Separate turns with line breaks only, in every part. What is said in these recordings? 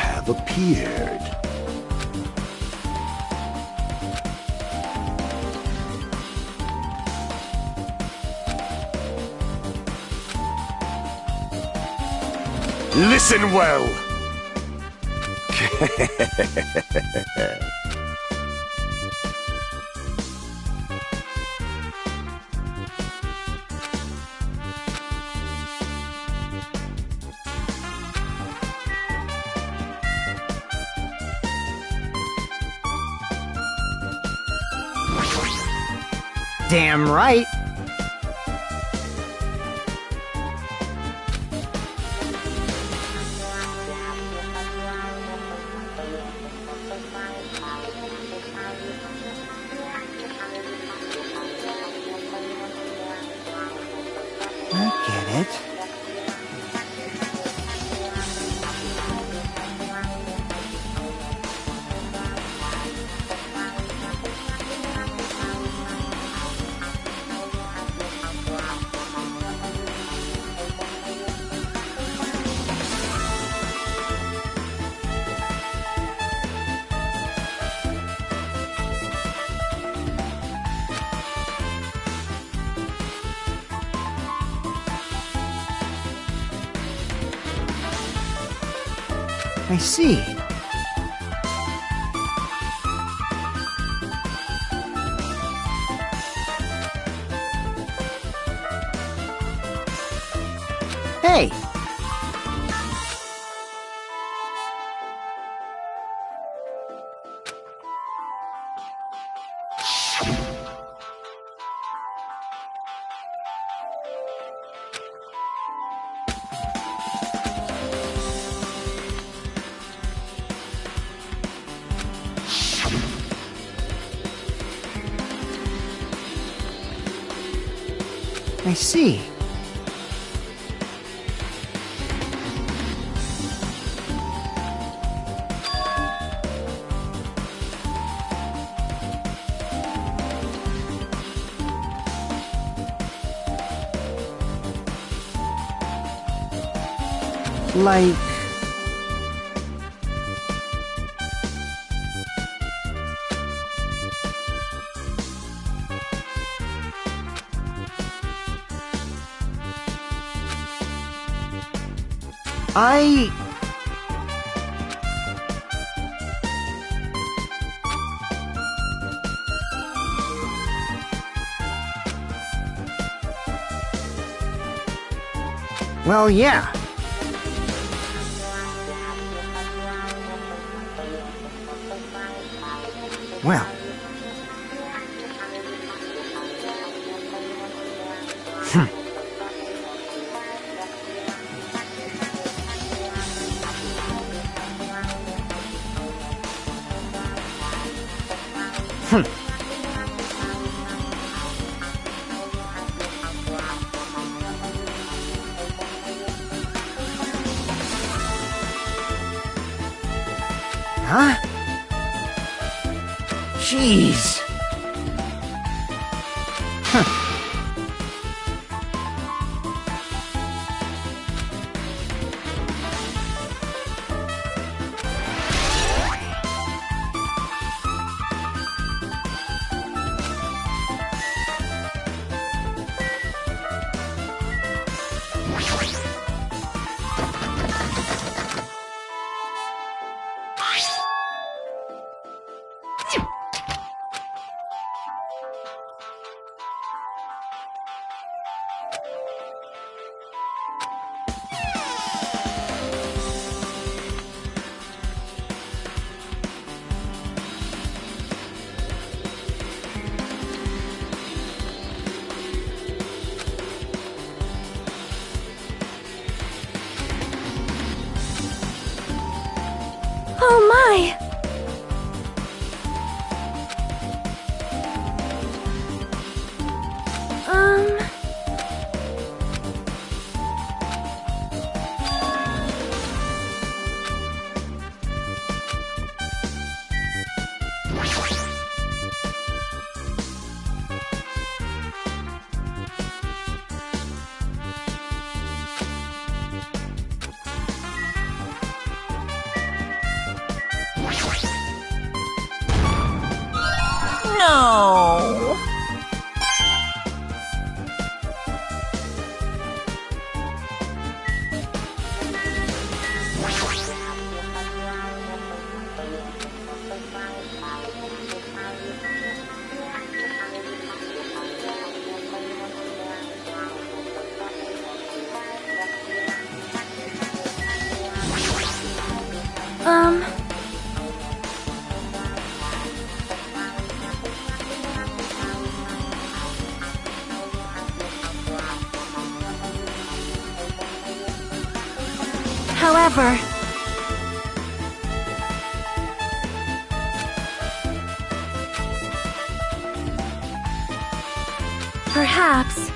have appeared. Listen well.
Damn right. I get it. I see. Hey! I see. Like... Well, yeah. Well. Huh? Jeez.
Oh my!
No!
However, perhaps,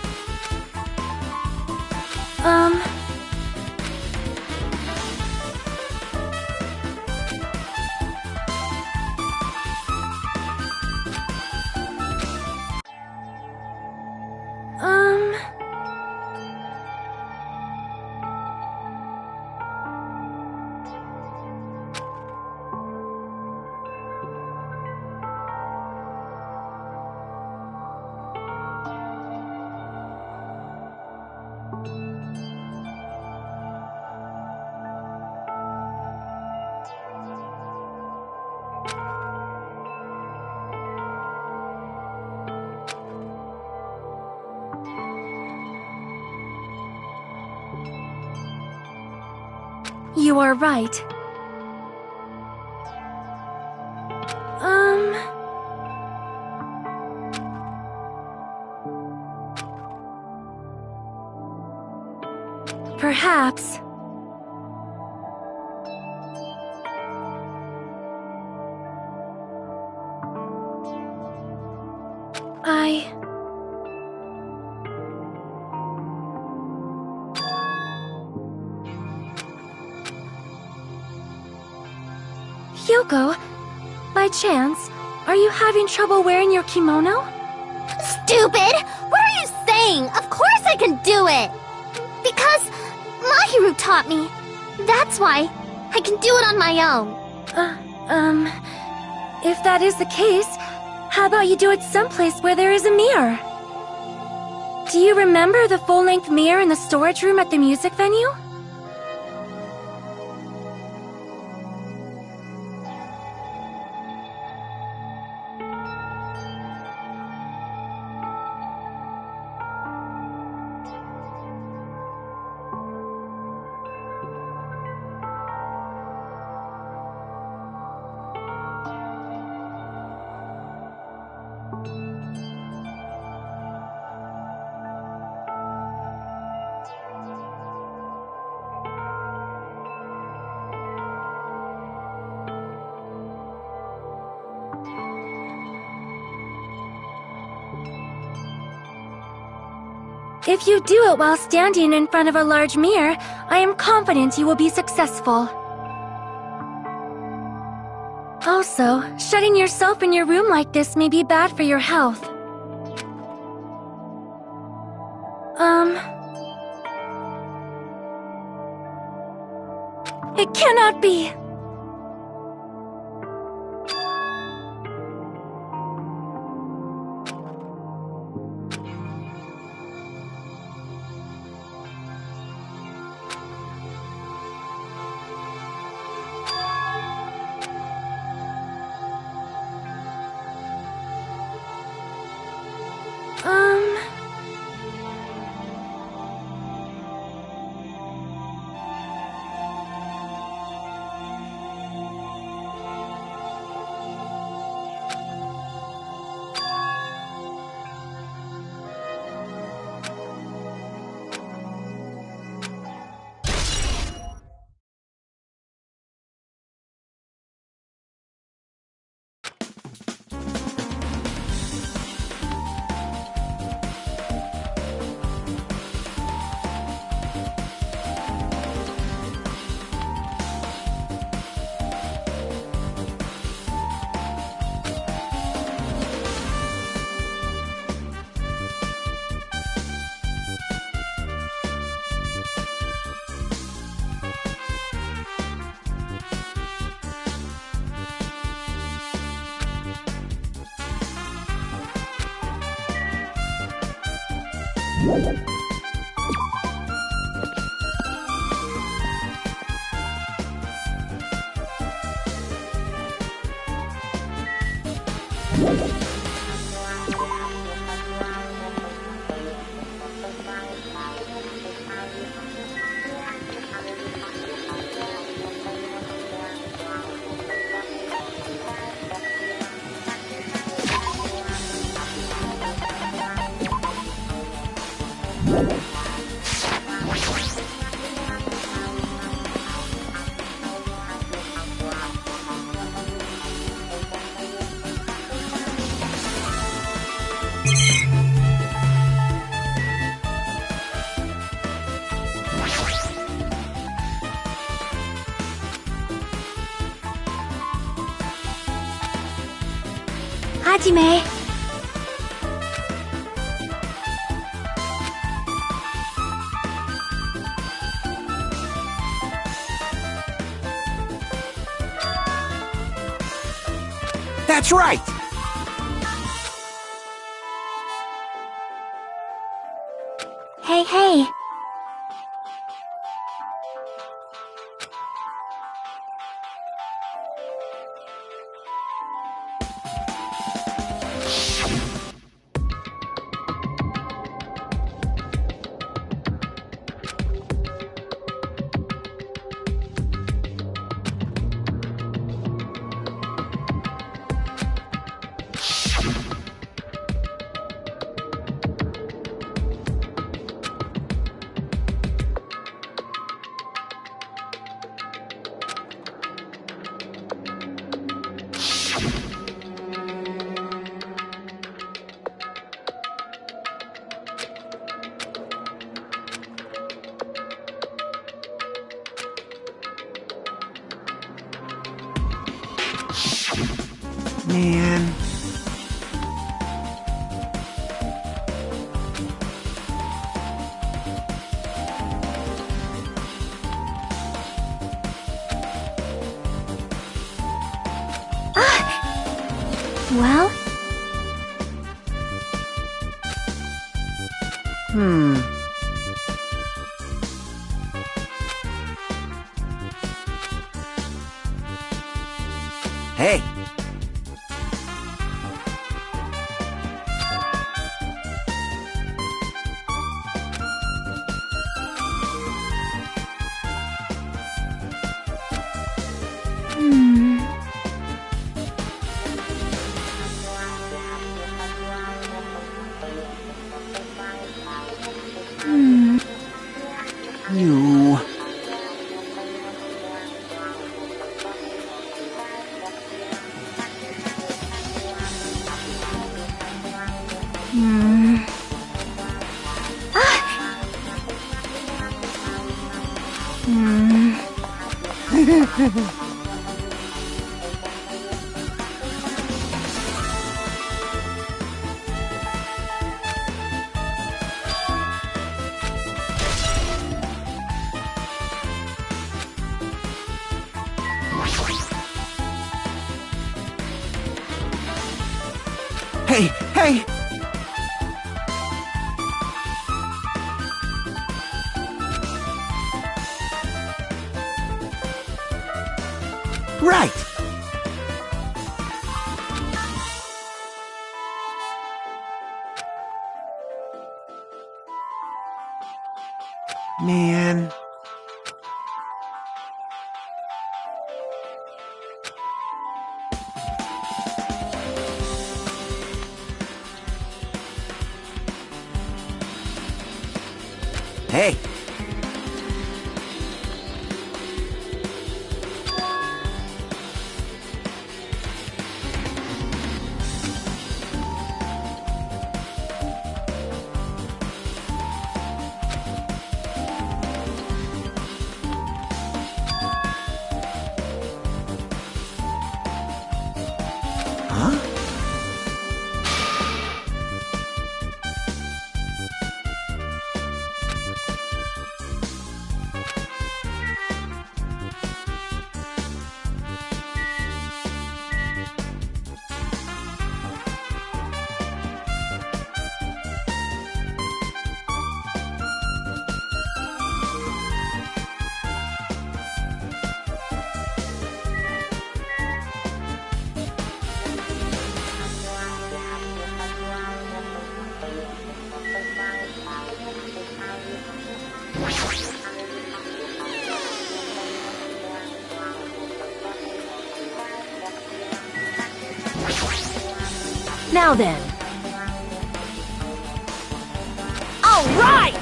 you are right. Perhaps. Hyuko, by chance, are you having trouble wearing your kimono?
Stupid! What are you saying? Of course I can do it! Because Mahiru taught me. That's why I can do it on my own.
If that is the case, how about you do it someplace where there is a mirror? Do you remember the full-length mirror in the storage room at the music venue? If you do it while standing in front of a large mirror, I am confident you will be successful. Also, shutting yourself in your room like this may be bad for your health. It cannot be! Hajime.
That's right!
Hey, hey.
Man.
Well,
Hey. You. Hey, hey! Right! Man. Hey. Huh?
Now then. All right!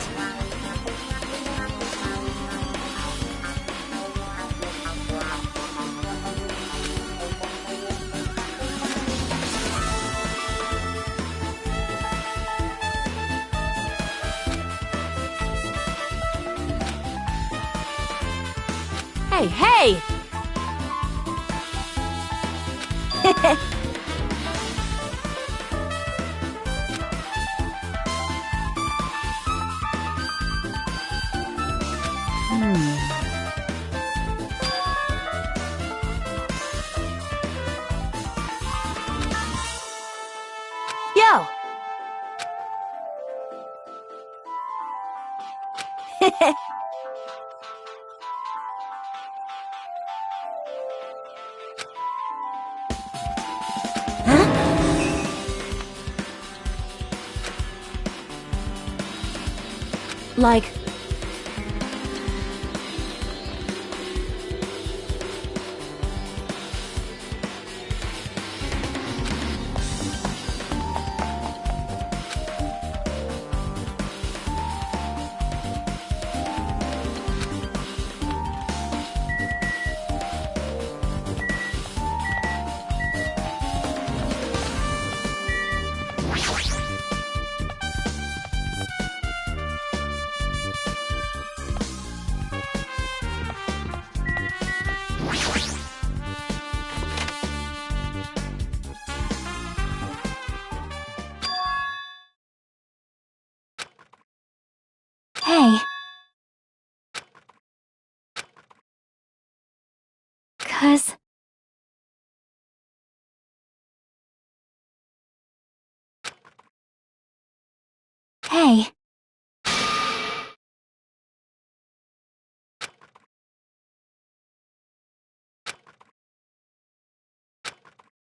Hey, hey! Yo! Like... Hey. 'Cause... Hey.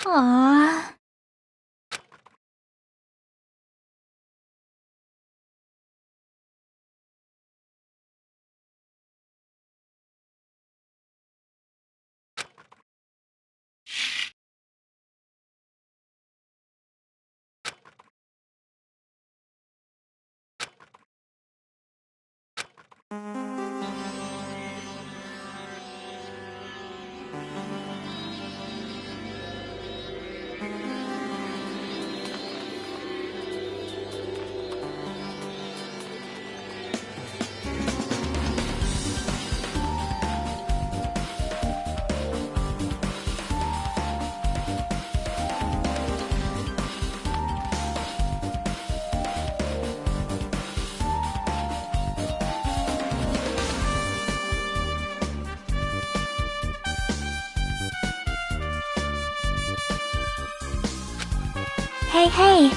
Aww. Hey, hey!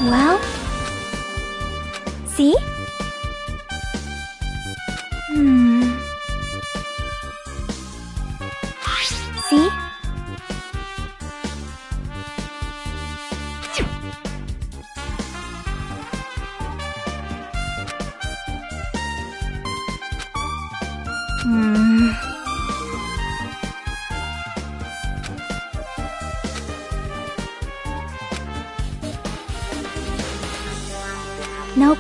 Well... See? See? Nope.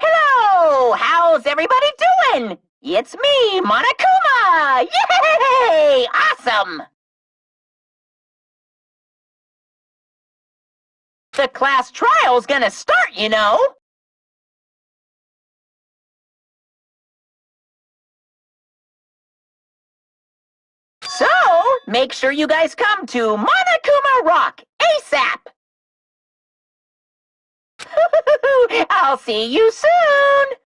Hello! How's everybody doing? It's me, Monokuma! Yay! Awesome! The class trial's gonna start, you know. So, make sure you guys come to Monokuma Rock ASAP! I'll see you soon!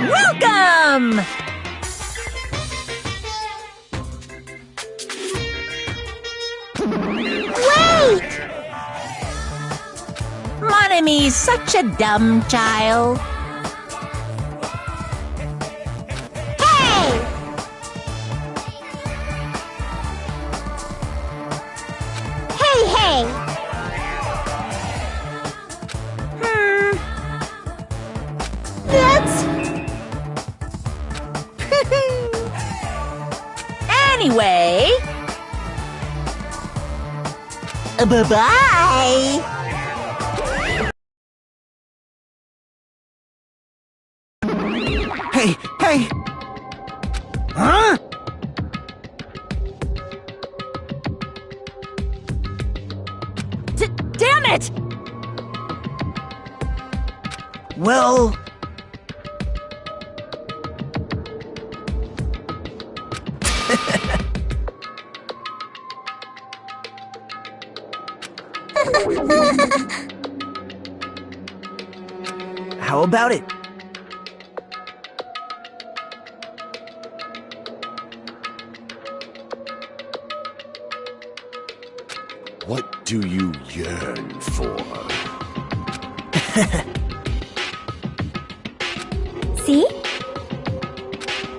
Welcome!
Wait!
Monami's such a dumb child.
Hey! Hey, hey! That's...
Anyway... Bye-bye!
Hey, hey! Huh?
Damn it!
Well... How about it?
What do you yearn for?
See?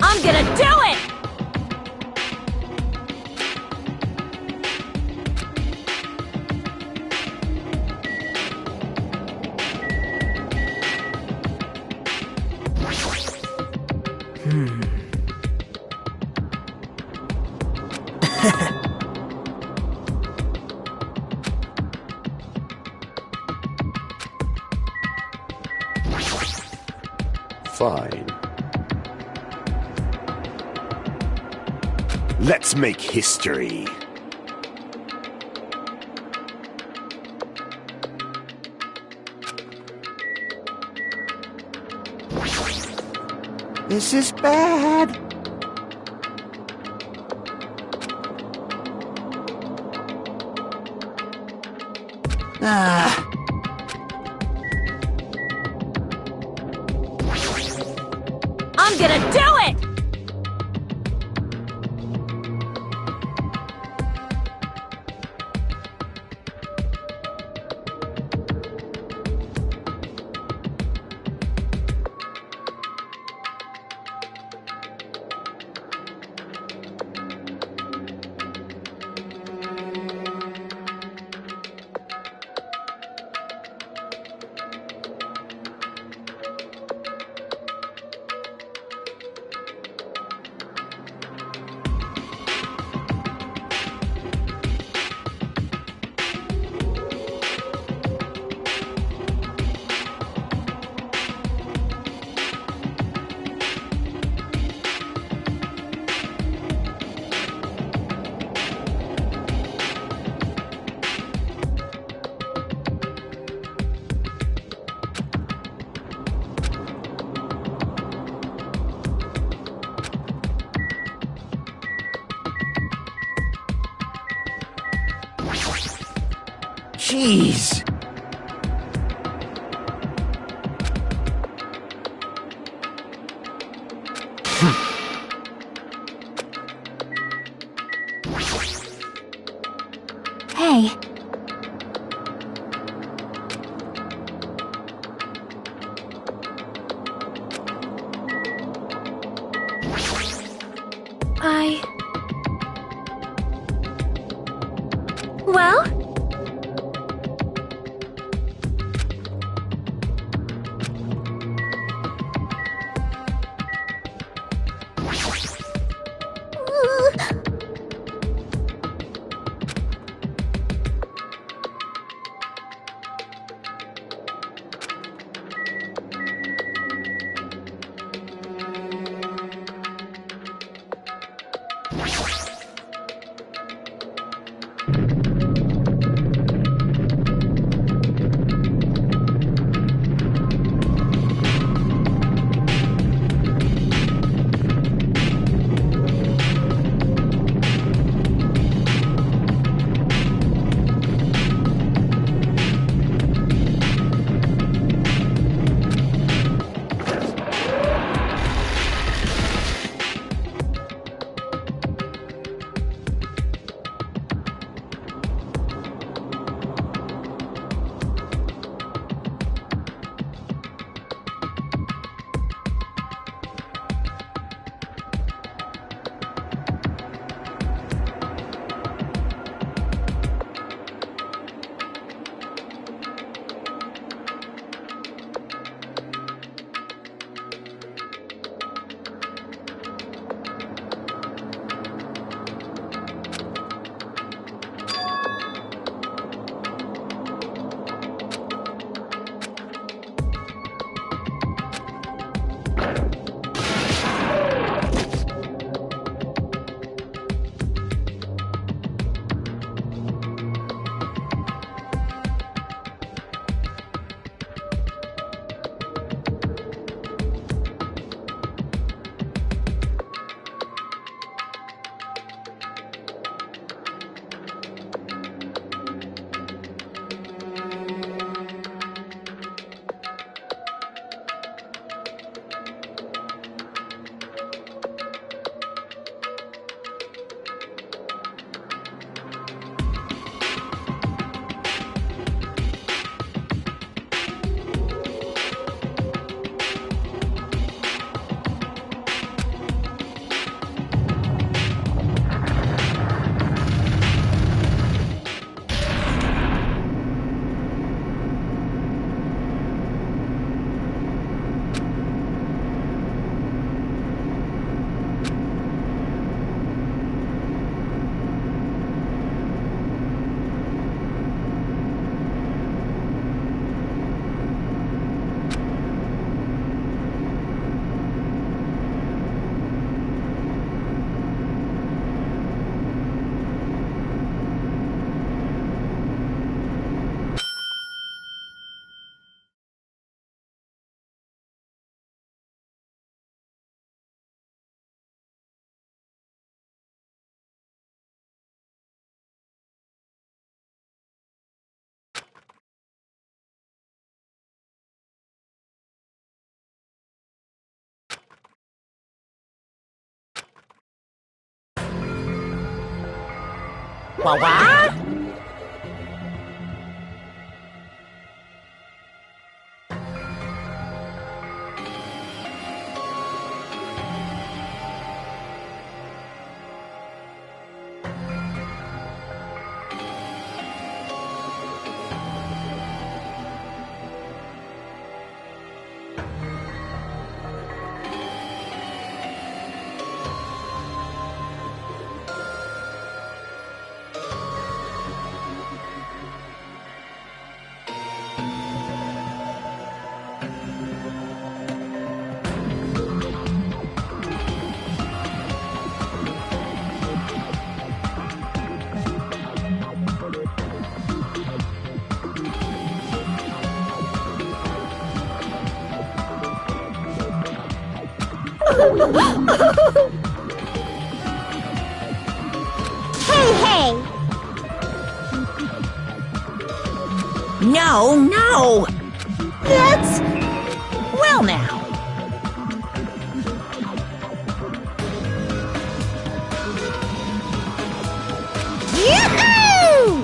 I'm gonna do it!
Fine. Let's make history.
This is bad. Ah.
I'm gonna do it!
Jeez.
Hey. Well?
What?
Hey!
No! That's... well now.
Yoo-hoo!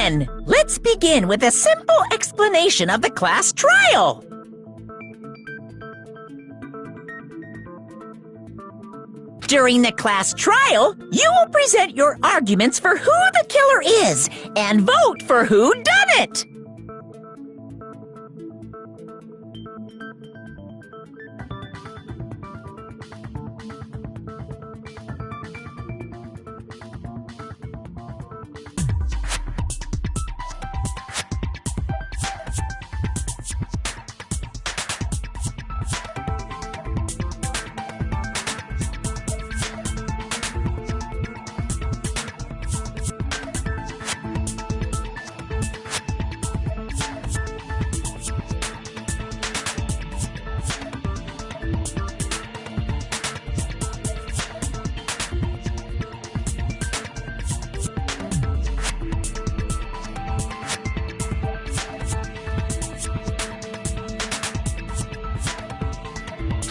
then, let's begin with a simple explanation of the class trial. During the class trial, you will present your arguments for who the killer is and vote for who done it.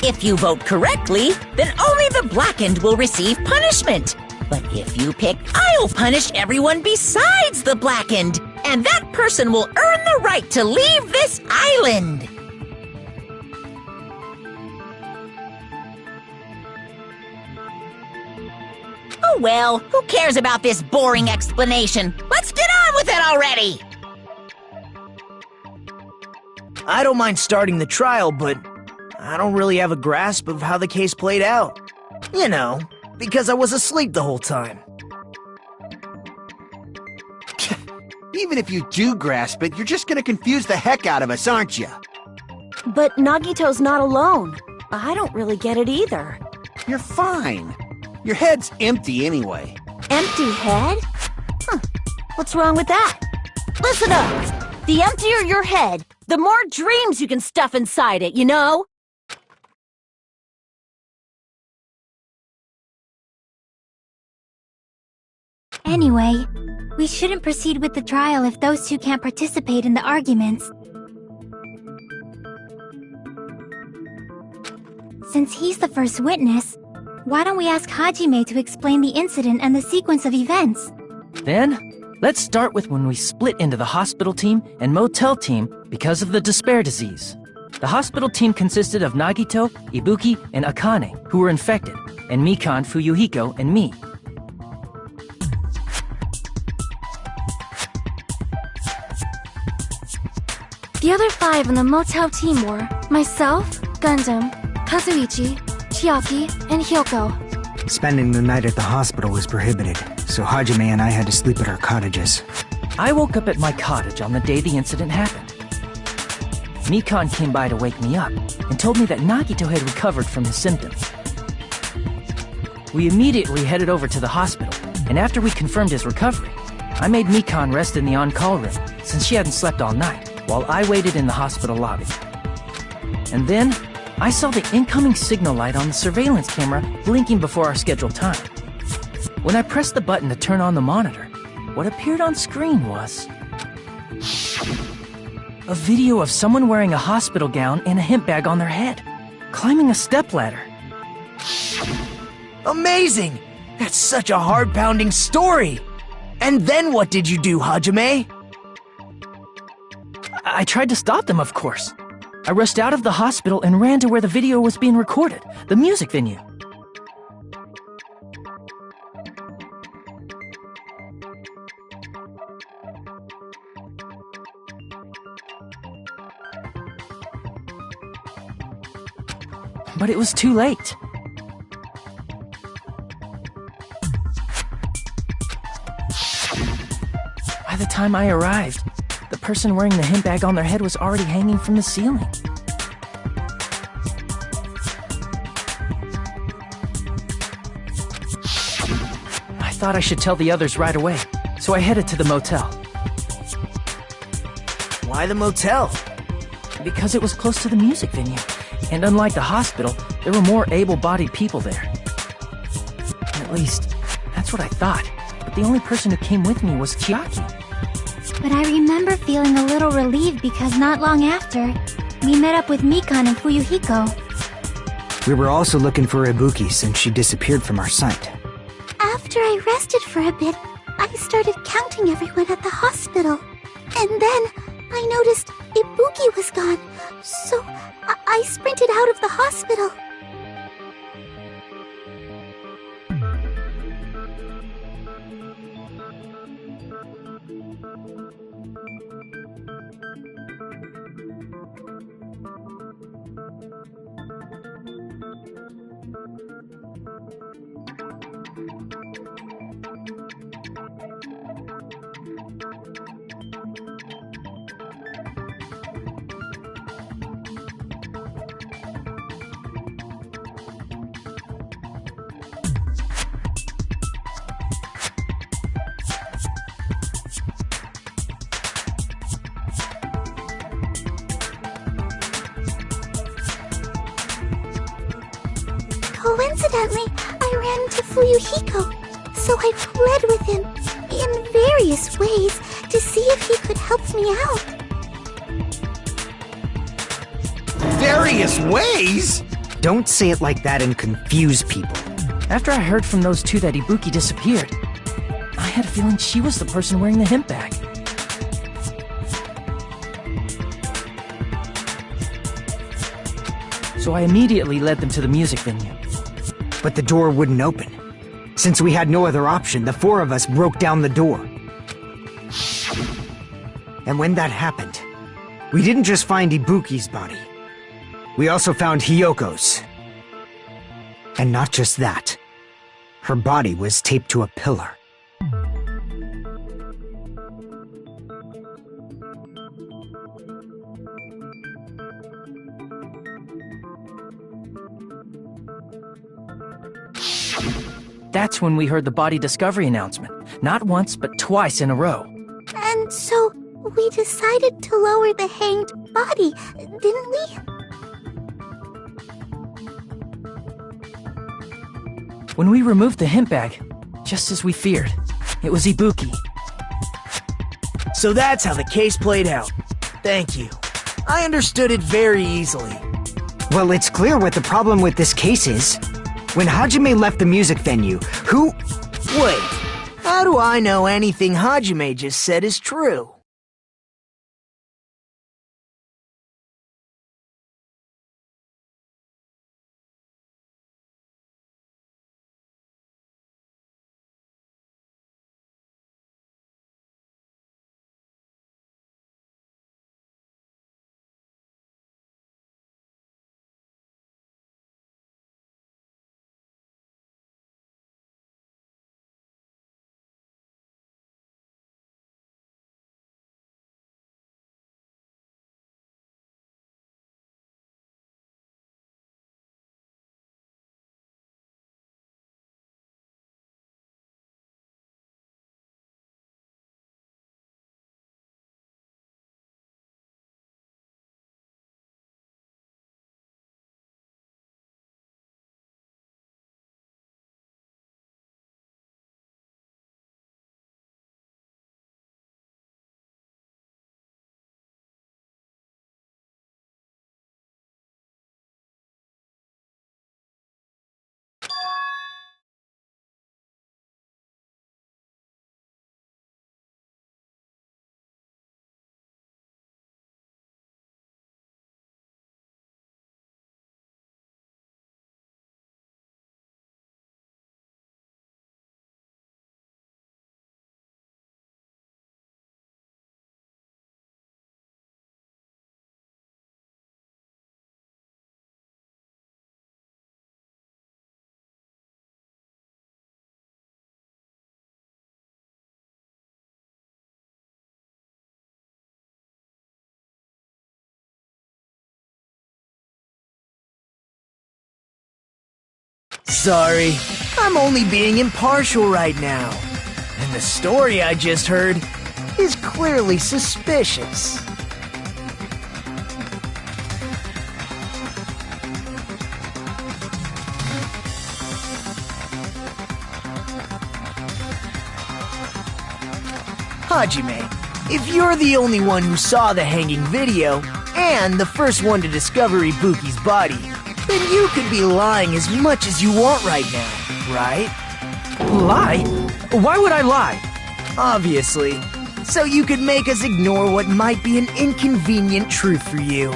If you vote correctly, then only the blackened will receive punishment. But if you pick, I'll punish everyone besides the blackened, and that person will earn the right to leave this island. Oh well, who cares about this boring explanation? Let's get on with it already!
I don't mind starting the trial, but I don't really have a grasp of how the case played out. You know, because I was asleep the whole time.
Even if you do grasp it, you're just gonna confuse the heck out of us, aren't you?
But Nagito's not alone. I don't really get it either.
You're fine. Your head's empty anyway.
Empty head? Huh. What's wrong with that? Listen up! The emptier your head, the more dreams you can stuff inside it, you know?
Anyway, we shouldn't proceed with the trial if those two can't participate in the arguments. Since he's the first witness, why don't we ask Hajime to explain the incident and the sequence of events?
Then, let's start with when we split into the hospital team and motel team because of the despair disease. The hospital team consisted of Nagito, Ibuki, and Akane, who were infected, and Mikan, Fuyuhiko, and me.
The other 5 on the motel team were myself, Gundam, Kazuichi, Chiaki, and Hyoko.
Spending the night at the hospital was prohibited, so Hajime and I had to sleep at our cottages.
I woke up at my cottage on the day the incident happened. Mikan came by to wake me up and told me that Nagito had recovered from his symptoms. We immediately headed over to the hospital, and after we confirmed his recovery, I made Mikan rest in the on-call room since she hadn't slept all night, while I waited in the hospital lobby. And then, I saw the incoming signal light on the surveillance camera blinking before our scheduled time. When I pressed the button to turn on the monitor, what appeared on screen was a video of someone wearing a hospital gown and a hemp bag on their head, climbing a stepladder.
Amazing! That's such a heart-pounding story! And then what did you do, Hajime?
I tried to stop them, of course. I rushed out of the hospital and ran to where the video was being recorded, the music venue. But it was too late. By the time I arrived, the person wearing the hemp bag on their head was already hanging from the ceiling. I thought I should tell the others right away, so I headed to the motel.
Why the motel?
Because it was close to the music venue, and unlike the hospital, there were more able-bodied people there. At least, that's what I thought, but the only person who came with me was Chiaki.
But I remember feeling a little relieved because not long after, we met up with Mikan and Fuyuhiko.
We were also looking for Ibuki since she disappeared from our sight.
After I rested for a bit, I started counting everyone at the hospital. And then I noticed Ibuki was gone, so I sprinted out of the hospital. Coincidentally, I ran into Fuyuhiko, so I pled with him in various ways to see if he could help me out.
Various ways?
Don't say it like that and confuse people.
After I heard from those two that Ibuki disappeared, I had a feeling she was the person wearing the hemp bag. So I immediately led them to the music venue.
But the door wouldn't open. Since we had no other option, the four of us broke down the door. And when that happened, we didn't just find Ibuki's body. We also found Hiyoko's. And not just that. Her body was taped to a pillar.
That's when we heard the body discovery announcement. Not once, but twice in a row.
And so we decided to lower the hanged body, didn't we?
When we removed the hemp bag, just as we feared, it was Ibuki.
So that's how the case played out. Thank you. I understood it very easily.
Well, it's clear what the problem with this case is. When Hajime left the music venue, who...
Wait, how do I know anything Hajime just said is true? Sorry, I'm only being impartial right now. And the story I just heard is clearly suspicious. Hajime, if you're the only one who saw the hanging video, and the first one to discover Ibuki's body, then you could be lying as much as you want right now, right?
Lie? Why would I lie?
Obviously. So you could make us ignore what might be an inconvenient truth for you.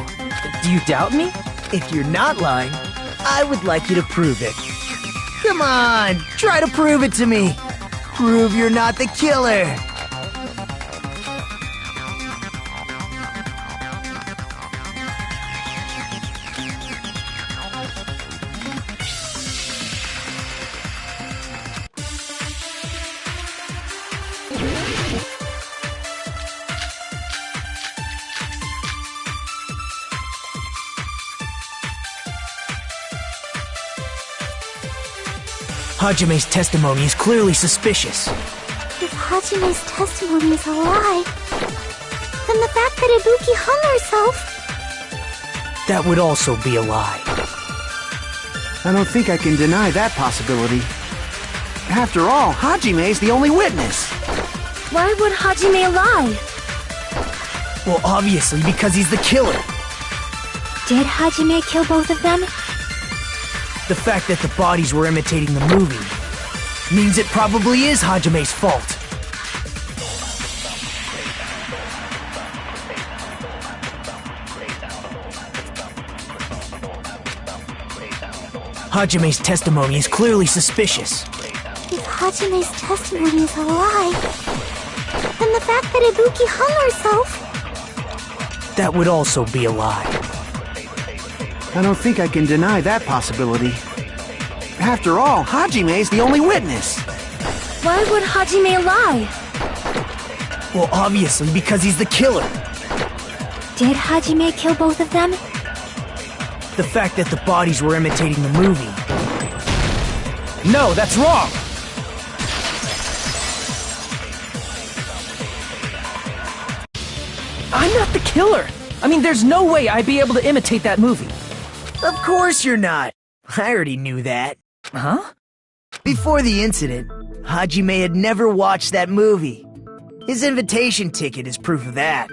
Do you doubt me?
If you're not lying, I would like you to prove it. Come on, try to prove it to me. Prove you're not the killer. Hajime's testimony is clearly suspicious.
If Hajime's testimony is a lie, then the fact that Ibuki hung herself...
That would also be a lie.
I don't think I can deny that possibility. After all, Hajime's the only witness.
Why would Hajime lie?
Well, obviously because he's the killer.
Did Hajime kill both of them?
The fact that the bodies were imitating the movie means it probably is Hajime's fault. Hajime's testimony is clearly suspicious.
If Hajime's testimony is a lie, then the fact that Ibuki hung herself...
That would also be a lie.
I don't think I can deny that possibility. After all, Hajime's the only witness.
Why would Hajime lie?
Well, obviously because he's the killer.
Did Hajime kill both of them?
The fact that the bodies were imitating the movie.
No, that's wrong! I'm not the killer! I mean, there's no way I'd be able to imitate that movie.
Of course you're not. I already knew that.
Huh?
Before the incident, Hajime had never watched that movie. His invitation ticket is proof of that.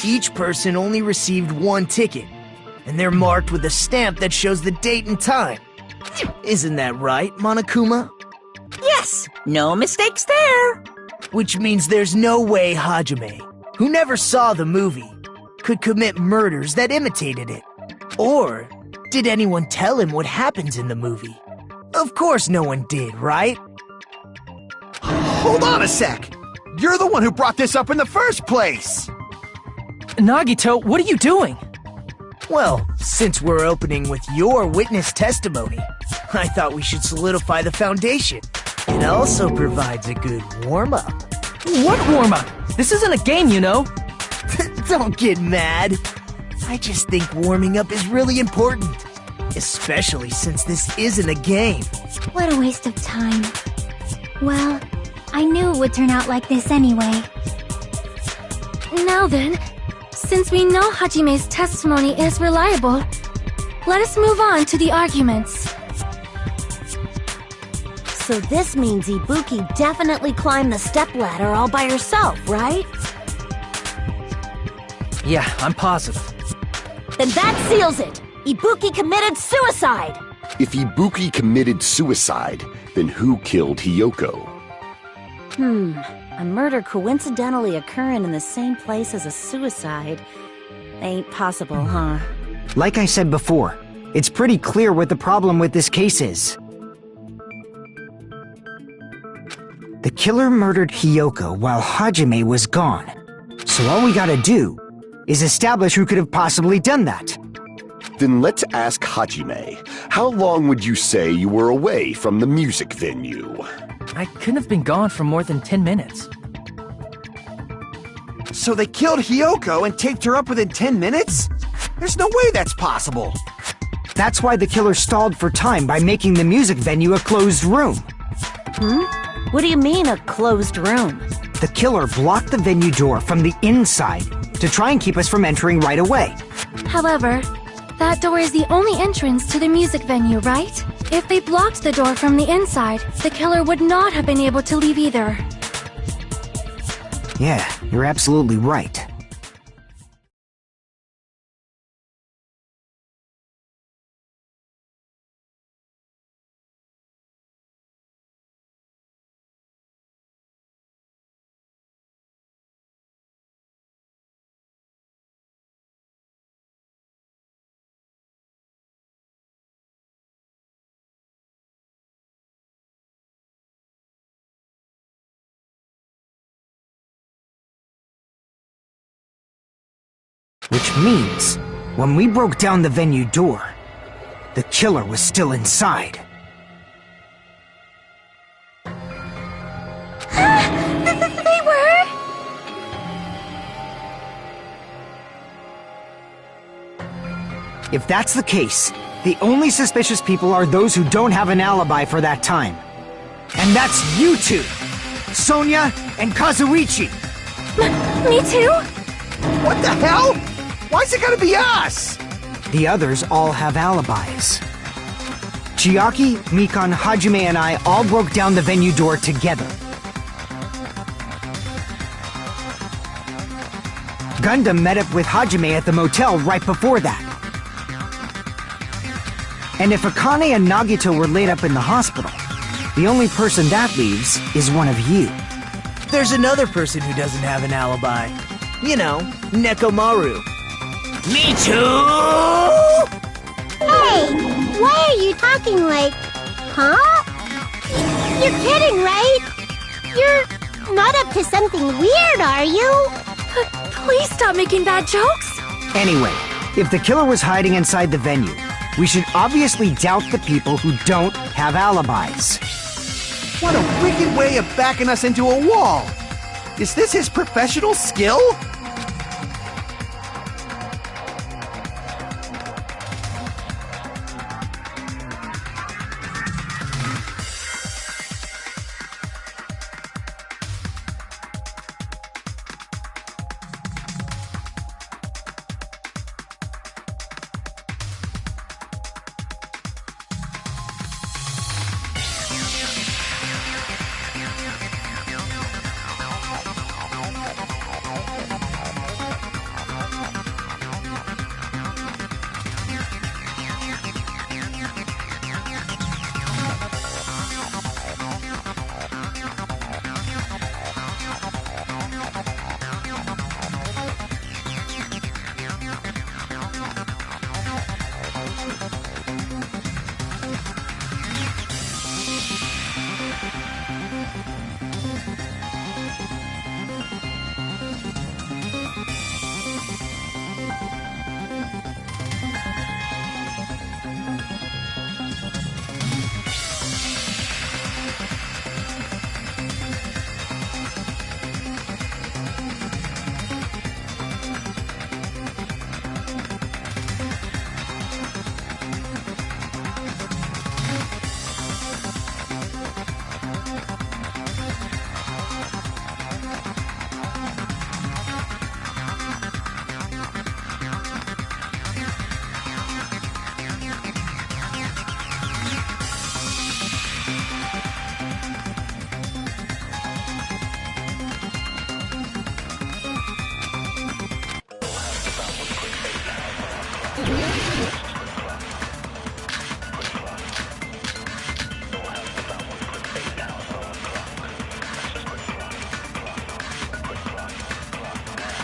Each person only received one ticket, and they're marked with a stamp that shows the date and time. Isn't that right, Monokuma?
Yes, no mistakes there.
Which means there's no way Hajime, who never saw the movie, could commit murders that imitated it. Or did anyone tell him what happens in the movie? Of course no one did, right?
Hold on a sec! You're the one who brought this up in the first place!
Nagito, what are you doing?
Well, since we're opening with your witness testimony, I thought we should solidify the foundation. It also provides a good warm-up.
What warm-up? This isn't a game, you know.
Don't get mad. I just think warming up is really important. Especially since this isn't a game.
What a waste of time. Well, I knew it would turn out like this anyway.
Now then, since we know Hajime's testimony is reliable, let us move on to the arguments.
So this means Ibuki definitely climbed the stepladder all by herself, right?
Yeah, I'm positive.
Then that seals it! Ibuki committed suicide!
If Ibuki committed suicide, Then who killed Hiyoko?
A murder coincidentally occurring in the same place as a suicide. Ain't possible, huh?
Like I said before, it's pretty clear what the problem with this case is. The killer murdered Hiyoko while Hajime was gone. So all we gotta do is establish who could have possibly done that.
Then let's ask Hajime. How long would you say you were away from the music venue?
I couldn't have been gone for more than 10 minutes.
So they killed Hiyoko and taped her up within 10 minutes? There's no way that's possible.
That's why the killer stalled for time by making the music venue a closed room.
What do you mean, a closed room?
The killer blocked the venue door from the inside to try and keep us from entering right away.
However, that door is the only entrance to the music venue, right? If they blocked the door from the inside, the killer would not have been able to leave either.
Yeah, you're absolutely right. Which means, when we broke down the venue door, the killer was still inside.
They were?
If that's the case, the only suspicious people are those who don't have an alibi for that time. And that's you two! Sonia and Kazuichi!
Me too?
What the hell? Why's it gotta be us?
The others all have alibis. Chiaki, Mikan, Hajime, and I all broke down the venue door together. Gundam met up with Hajime at the motel right before that. And if Akane and Nagito were laid up in the hospital, the only person that leaves is one of you.
There's another person who doesn't have an alibi. You know, Nekomaru. Me too!
Hey, why are you talking like... Huh? You're kidding, right? You're not up to something weird, are you?
Please stop making bad jokes.
Anyway, if the killer was hiding inside the venue, we should obviously doubt the people who don't have alibis.
What a wicked way of backing us into a wall! Is this his professional skill?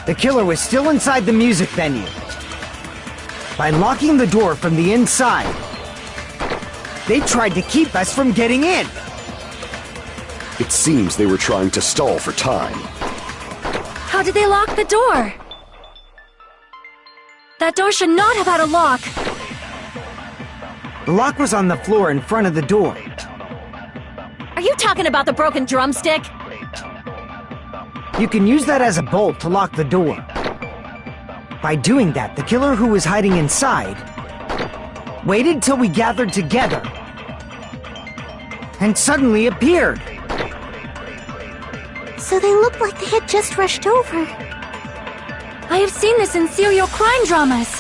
The killer was still inside the music venue. By locking the door from the inside, they tried to keep us from getting in.
It seems they were trying to stall for time.
How did they lock the door? That door should not have had a lock.
The lock was on the floor in front of the door.
Are you talking about the broken drumstick?
You can use that as a bolt to lock the door. By doing that, the killer who was hiding inside waited till we gathered together and suddenly appeared.
So they looked like they had just rushed over.
I have seen this in serial crime dramas.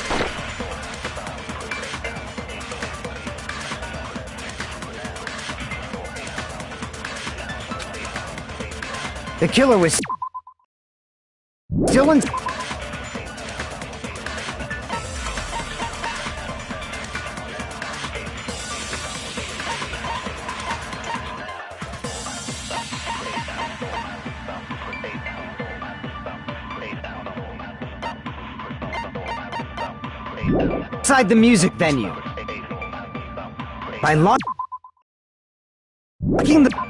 The killer was still in... inside the music venue. By locking the...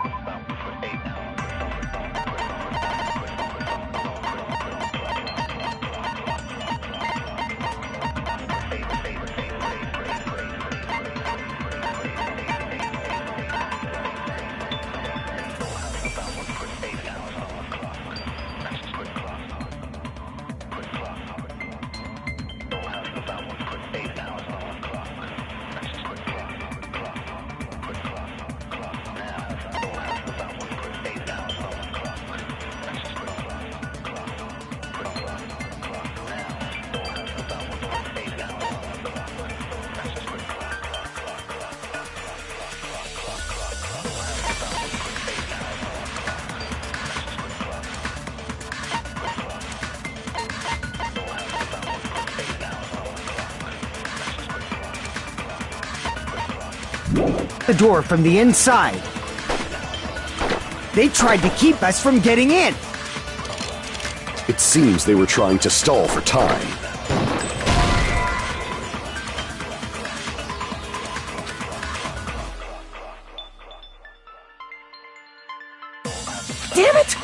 the door from the inside. They tried to keep us from getting in.
It seems they were trying to stall for time.
Damn it!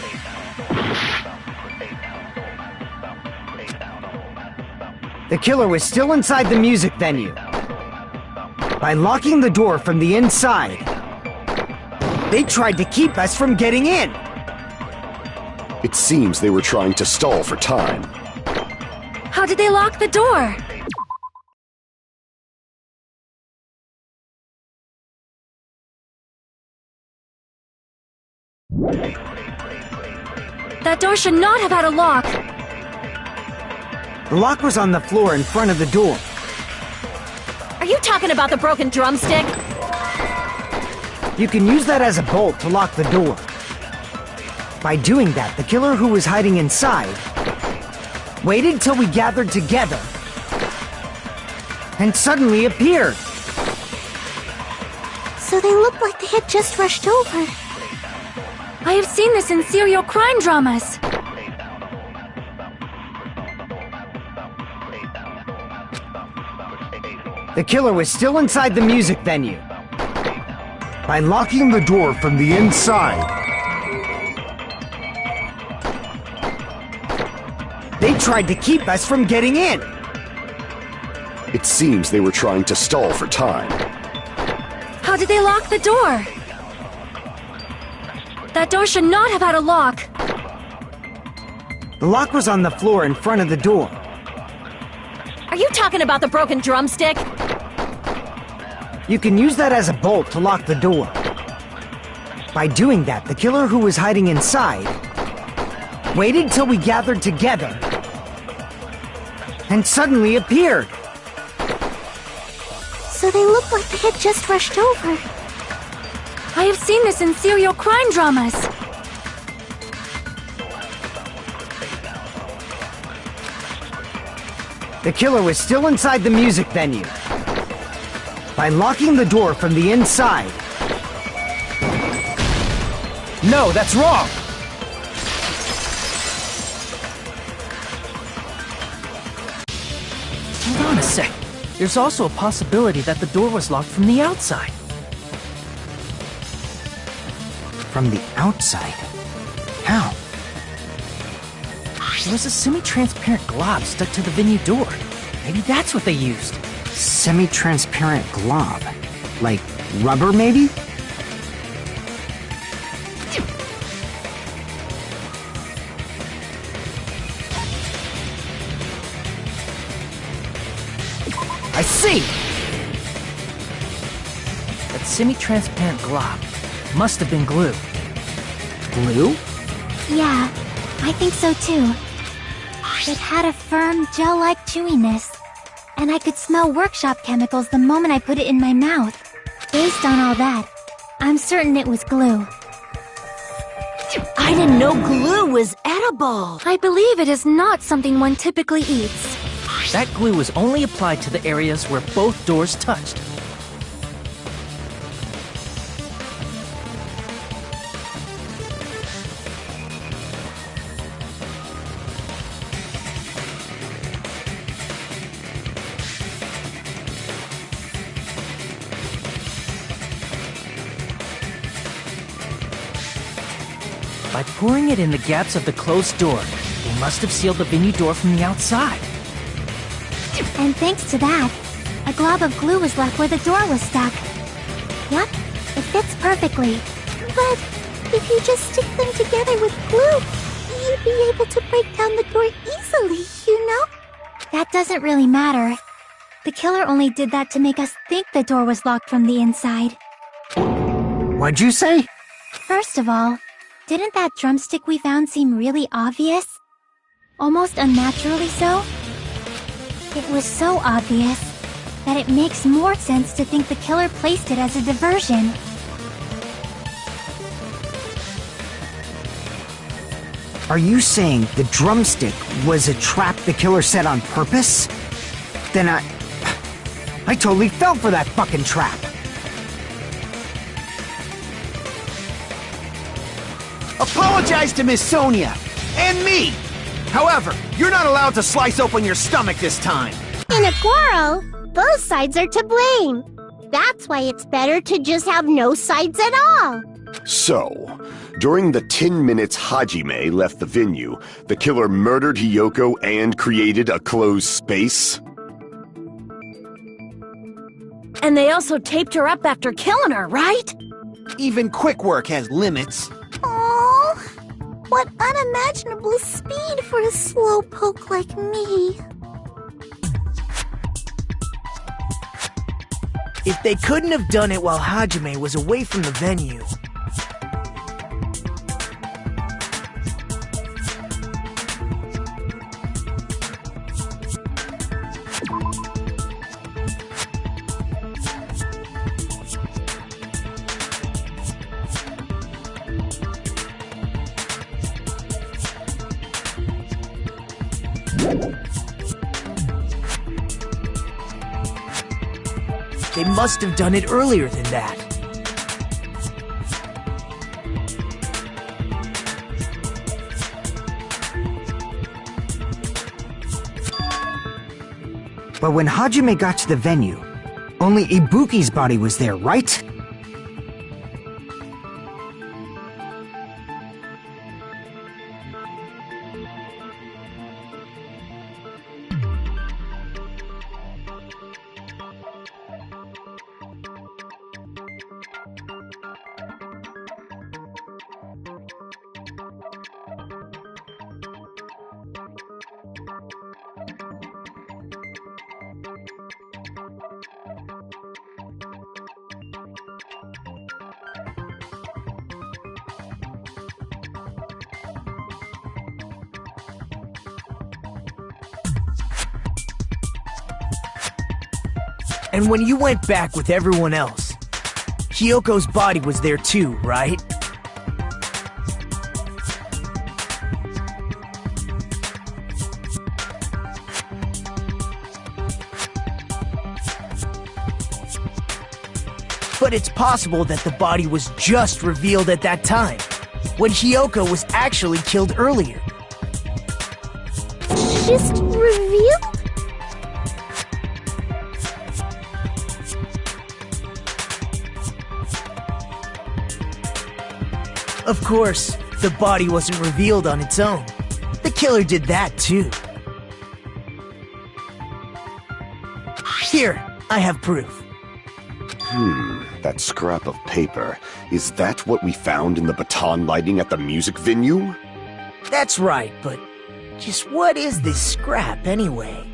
The killer was still inside the music venue. By locking the door from the inside, they tried to keep us from getting in.
It seems they were trying to stall for time.
How did they lock the door? That door should not have had a lock.
The lock was on the floor in front of the door.
Are you talking about the broken drumstick?
You can use that as a bolt to lock the door. By doing that, the killer who was hiding inside waited till we gathered together and suddenly appeared.
So they looked like they had just rushed over.
I have seen this in serial crime dramas.
The killer was still inside the music venue. By locking the door from the inside, they tried to keep us from getting in.
It seems they were trying to stall for time.
How did they lock the door? That door should not have had a lock.
The lock was on the floor in front of the door.
Are you talking about the broken drumstick?
You can use that as a bolt to lock the door. By doing that, the killer who was hiding inside waited till we gathered together and suddenly appeared.
So they looked like they had just rushed over.
I have seen this in serial crime dramas.
The killer was still inside the music venue. By locking the door from the inside.
No, that's wrong! There's also a possibility that the door was locked from the outside.
From the outside? How?
There was a semi-transparent glob stuck to the venue door. Maybe that's what they used.
Semi-transparent glob? Like rubber, maybe?
I see! That semi-transparent glob must have been glue.
Glue?
Yeah, I think so too. It had a firm, gel-like chewiness, and I could smell workshop chemicals the moment I put it in my mouth. Based on all that, I'm certain it was glue.
I didn't know glue was edible.
I believe it is not something one typically eats.
That glue was only applied to the areas where both doors touched. By pouring it in the gaps of the closed door, they must have sealed the venue door from the outside.
And thanks to that, a glob of glue was left where the door was stuck. Yep, it fits perfectly. But if you just stick them together with glue, you'd be able to break down the door easily, you know? That doesn't really matter. The killer only did that to make us think the door was locked from the inside.
What'd you say?
First of all, didn't that drumstick we found seem really obvious? Almost unnaturally so? It was so obvious that it makes more sense to think the killer placed it as a diversion.
Are you saying the drumstick was a trap the killer set on purpose? Then I totally fell for that fucking trap.
Apologize to Miss Sonia and me. However, you're not allowed to slice open your stomach this time.
In a quarrel, both sides are to blame. That's why it's better to just have no sides at all.
So, during the 10 minutes Hajime left the venue, the killer murdered Hiyoko and created a closed space?
And they also taped her up after killing her, right?
Even quick work has limits.
Oh, what unimaginable speed for a slowpoke like me.
If they couldn't have done it while Hajime was away from the venue, they must have done it earlier than that.
But when Hajime got to the venue, only Ibuki's body was there, right?
And when you went back with everyone else, Hiyoko's body was there too, right? But it's possible that the body was just revealed at that time, when Hiyoko was actually killed earlier.
Just revealed?
Of course, the body wasn't revealed on its own. The killer did that too. Here, I have proof.
That scrap of paper. Is that what we found in the baton lighting at the music venue?
That's right, but just what is this scrap anyway?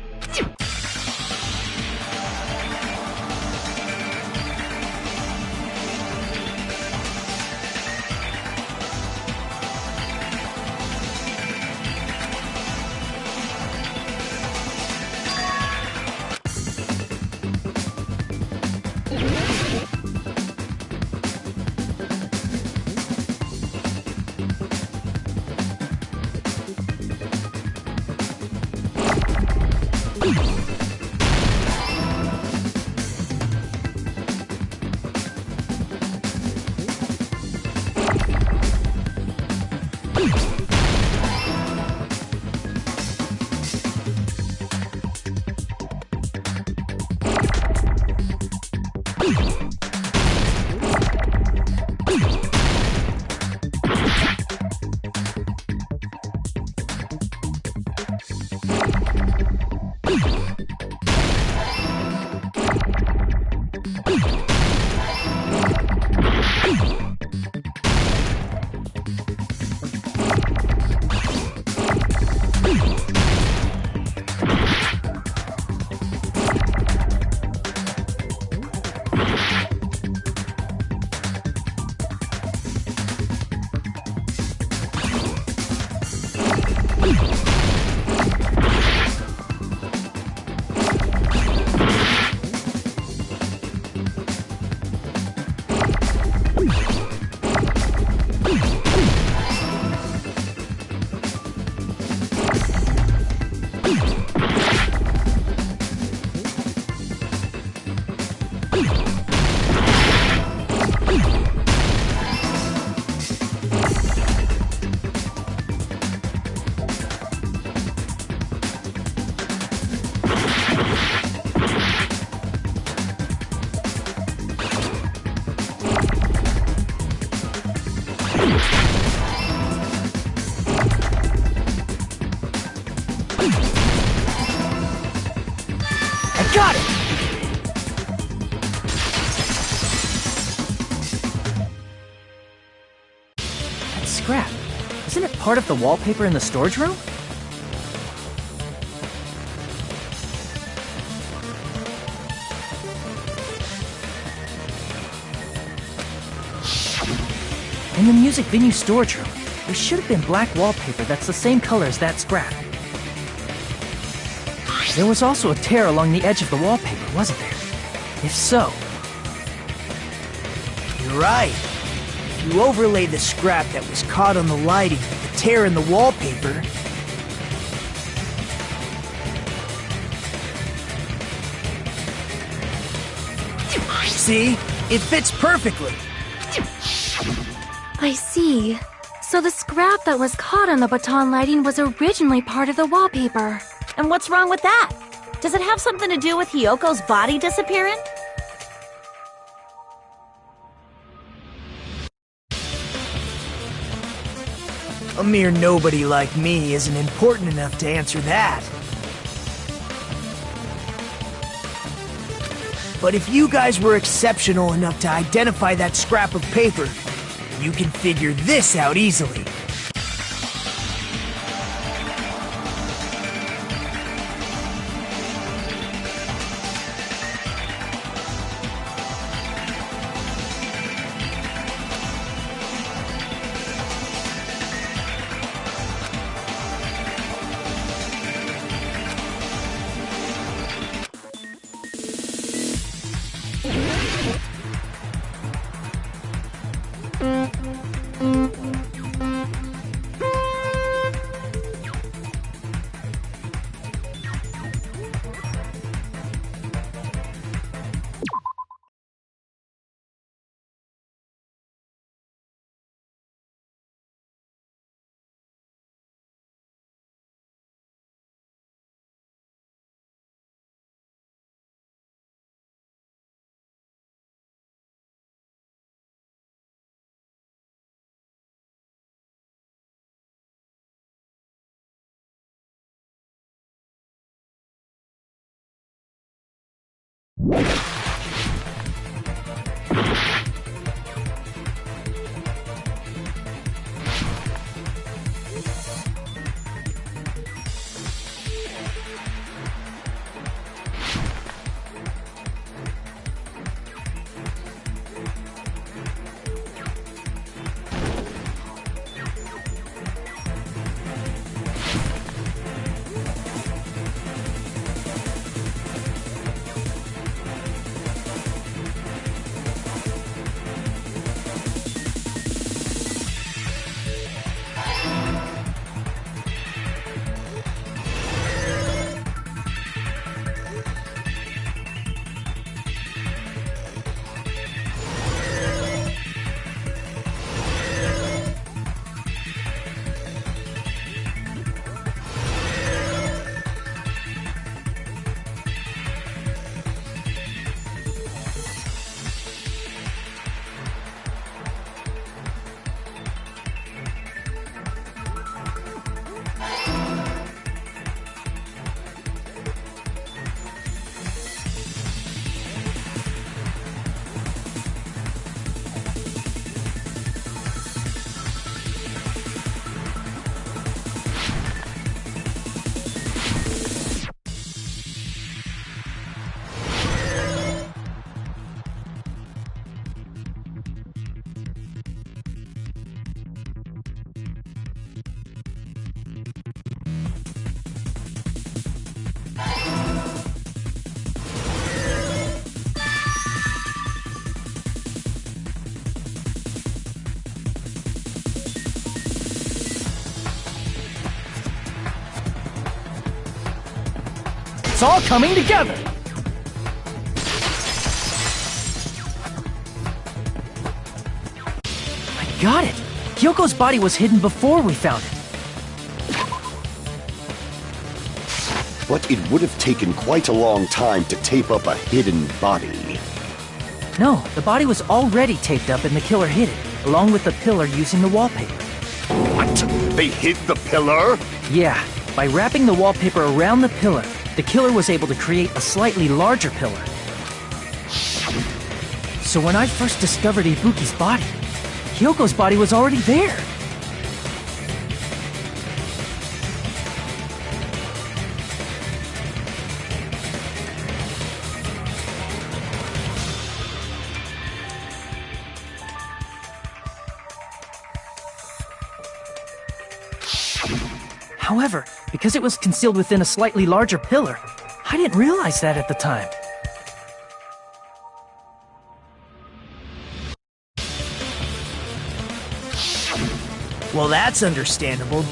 Got it!
That scrap. Isn't it part of the wallpaper in the storage room? In the music venue storage room, there should have been black wallpaper that's the same color as that scrap. There was also a tear along the edge of the wallpaper, wasn't there? If so...
You're right. If you overlay the scrap that was caught on the lighting with the tear in the wallpaper... See? It fits perfectly.
I see. So the scrap that was caught on the baton lighting was originally part of the wallpaper.
And what's wrong with that? Does it have something to do with Hiyoko's body disappearing?
A mere nobody like me isn't important enough to answer that. But if you guys were exceptional enough to identify that scrap of paper, you can figure this out easily.
It's all coming together! I got it! Hyoko's body was hidden before we found it.
But it would have taken quite a long time to tape up a hidden body.
No, the body was already taped up and the killer hid it, along with the pillar using the wallpaper.
What? They hid the pillar?
Yeah, by wrapping the wallpaper around the pillar, the killer was able to create a slightly larger pillar. So when I first discovered Ibuki's body, Hyoko's body was already there. However, because it was concealed within a slightly larger pillar, I didn't realize that at the time.
Well, that's understandable.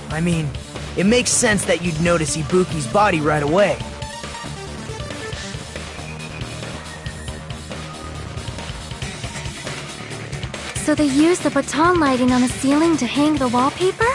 I mean, it makes sense that you'd notice Ibuki's body right away.
So they used the baton lighting on the ceiling to hang the wallpaper?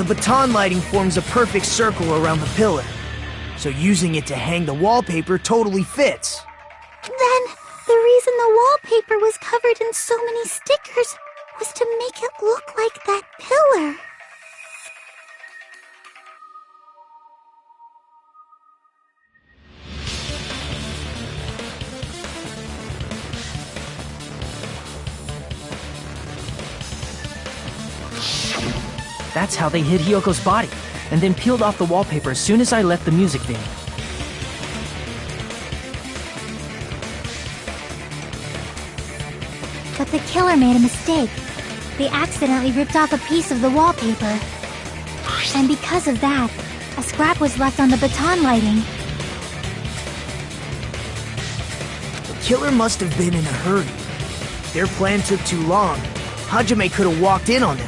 the baton lighting forms a perfect circle around the pillar, so using it to hang the wallpaper totally fits.
Then, the reason the wallpaper was covered in so many stickers was to make it look like that pillar.
That's how they hid Hyoko's body, and then peeled off the wallpaper as soon as I left the music venue.
But the killer made a mistake. They accidentally ripped off a piece of the wallpaper. And because of that, a scrap was left on the baton lighting.
The killer must have been in a hurry. Their plan took too long. Hajime could have walked in on them.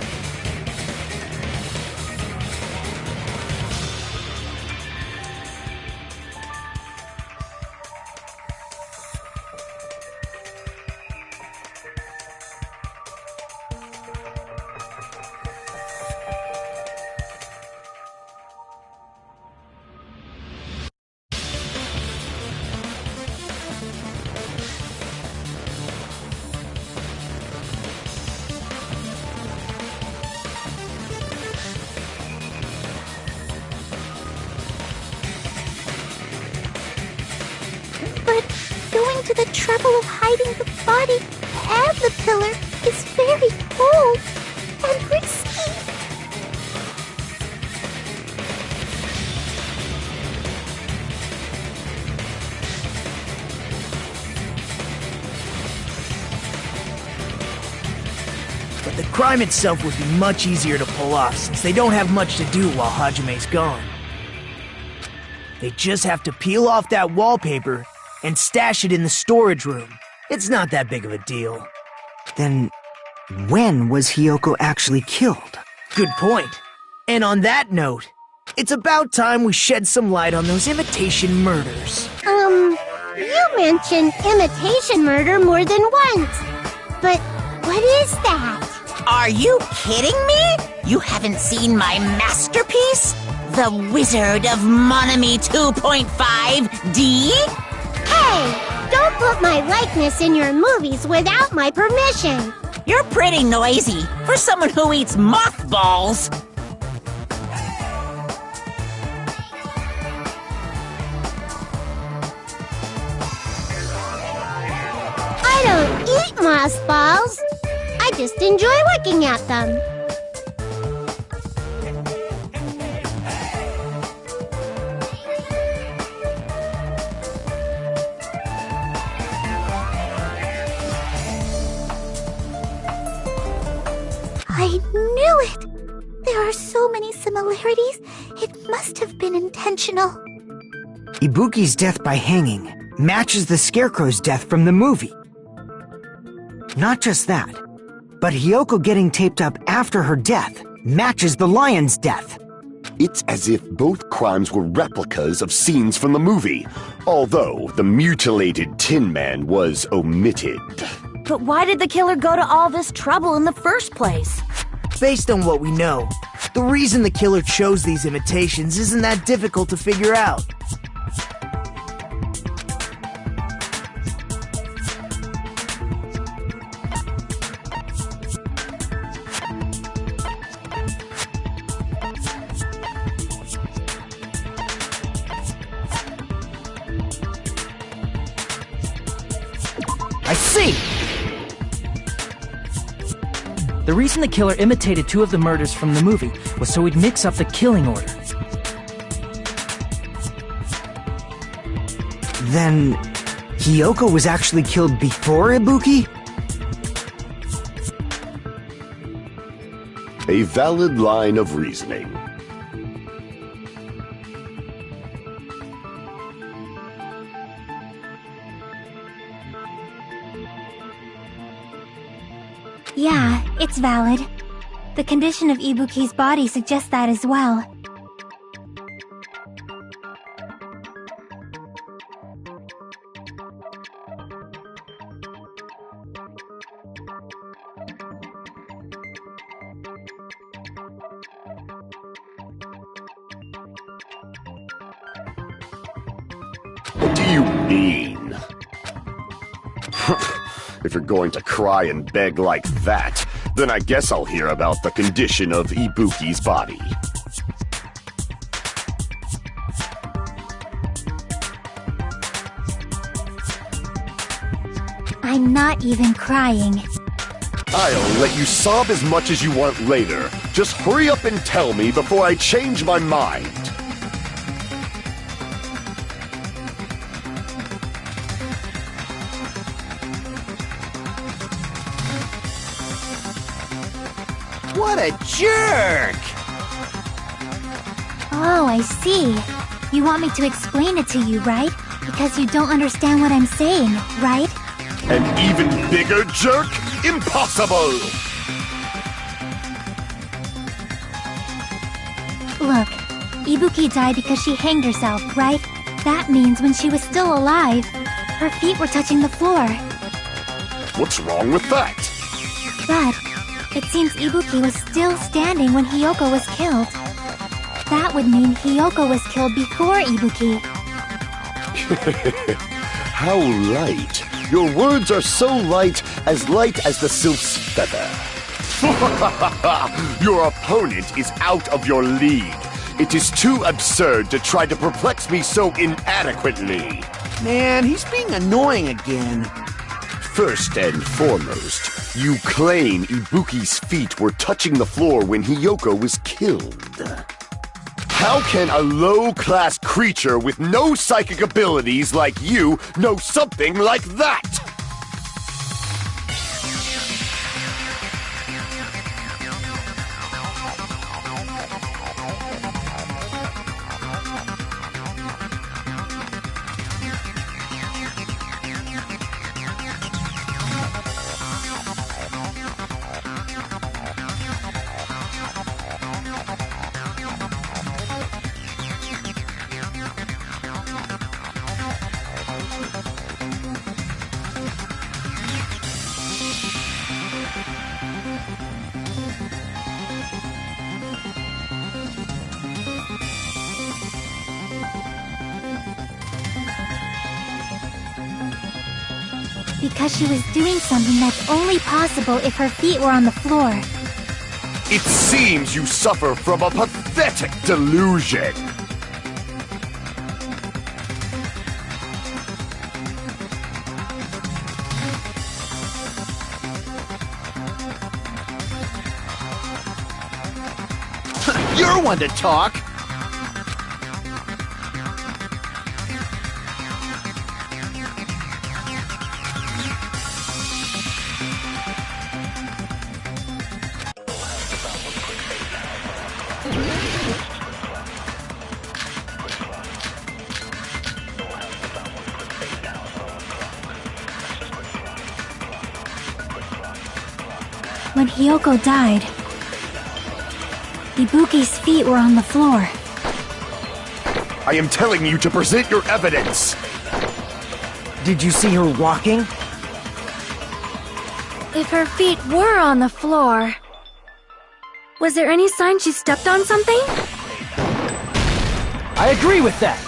But going to the trouble of hiding the body and the pillar is very bold and risky.
But the crime itself would be much easier to pull off since they don't have much to do while Hajime's gone. They just have to peel off that wallpaper and stash it in the storage room. It's not that big of a deal.
Then, when was Hiyoko actually killed?
Good point. And on that note, it's about time we shed some light on those imitation murders.
You mentioned imitation murder more than once. But what is that?
Are you kidding me? You haven't seen my masterpiece? The Wizard of Monami 2.5D?
Hey, don't put my likeness in your movies without my permission.
You're pretty noisy for someone who eats mothballs.
I don't eat mothballs. I just enjoy looking at them. I knew it! There are so many similarities, it must have been intentional.
Ibuki's death by hanging matches the Scarecrow's death from the movie. Not just that, but Hiyoko getting taped up after her death matches the lion's death.
It's as if both crimes were replicas of scenes from the movie, although the mutilated Tin Man was omitted.
But why did the killer go to all this trouble in the first place?
Based on what we know, the reason the killer chose these imitations isn't that difficult to figure out.
I see! The reason the killer imitated two of the murders from the movie was so he'd mix up the killing order.
Then, Hiyoko was actually killed before Ibuki?
A valid line of reasoning.
Yeah, it's valid. The condition of Ibuki's body suggests that as well.
mean. If you're going to cry and beg like that, then I guess I'll hear about the condition of Ibuki's body.
I'm not even crying.
I'll let you sob as much as you want later. Just hurry up and tell me before I change my mind.
What a jerk!
Oh, I see. You want me to explain it to you, right? Because you don't understand what I'm saying, right?
An even bigger jerk? Impossible!
Look, Ibuki died because she hanged herself, right? That means when she was still alive, her feet were touching the floor.
What's wrong with that?
But it seems Ibuki was still standing when Hiyoko was killed. That would mean Hiyoko was killed before Ibuki.
How light. Your words are so light as the sylph's feather. Your opponent is out of your league. It is too absurd to try to perplex me so inadequately.
Man, he's being annoying again.
First and foremost, you claim Ibuki's feet were touching the floor when Hiyoko was killed. How can a low-class creature with no psychic abilities like you know something like that?
Because she was doing something that's only possible if her feet were on the floor.
It seems you suffer from a pathetic delusion.
You're one to talk.
When Hiyoko died, Ibuki's feet were on the floor.
I am telling you to present your evidence.
Did you see her walking?
If her feet were on the floor, was there any sign she stepped on something?
I agree with that!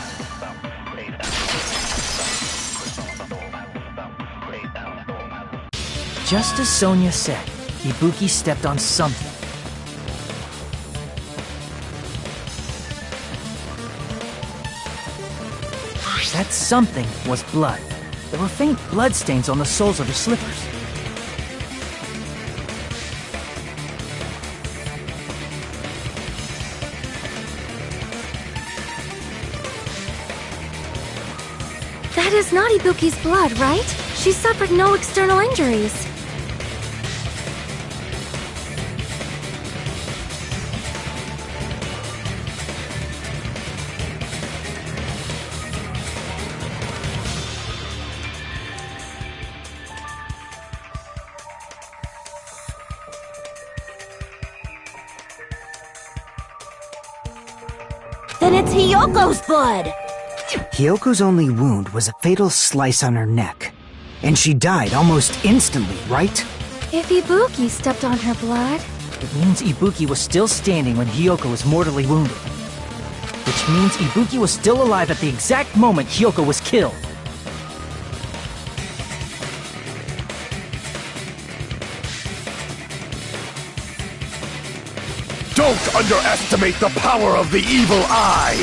Just as Sonia said, Ibuki stepped on something. That something was blood. There were faint blood stains on the soles of her slippers.
That is not Ibuki's blood, right? She suffered no external injuries.
Then it's Hiyoko's blood!
Hiyoko's only wound was a fatal slice on her neck. And she died almost instantly, right?
If Ibuki stepped on her blood...
It means Ibuki was still standing when Hiyoko was mortally wounded. Which means Ibuki was still alive at the exact moment Hiyoko was killed.
Don't underestimate the power of the evil eye!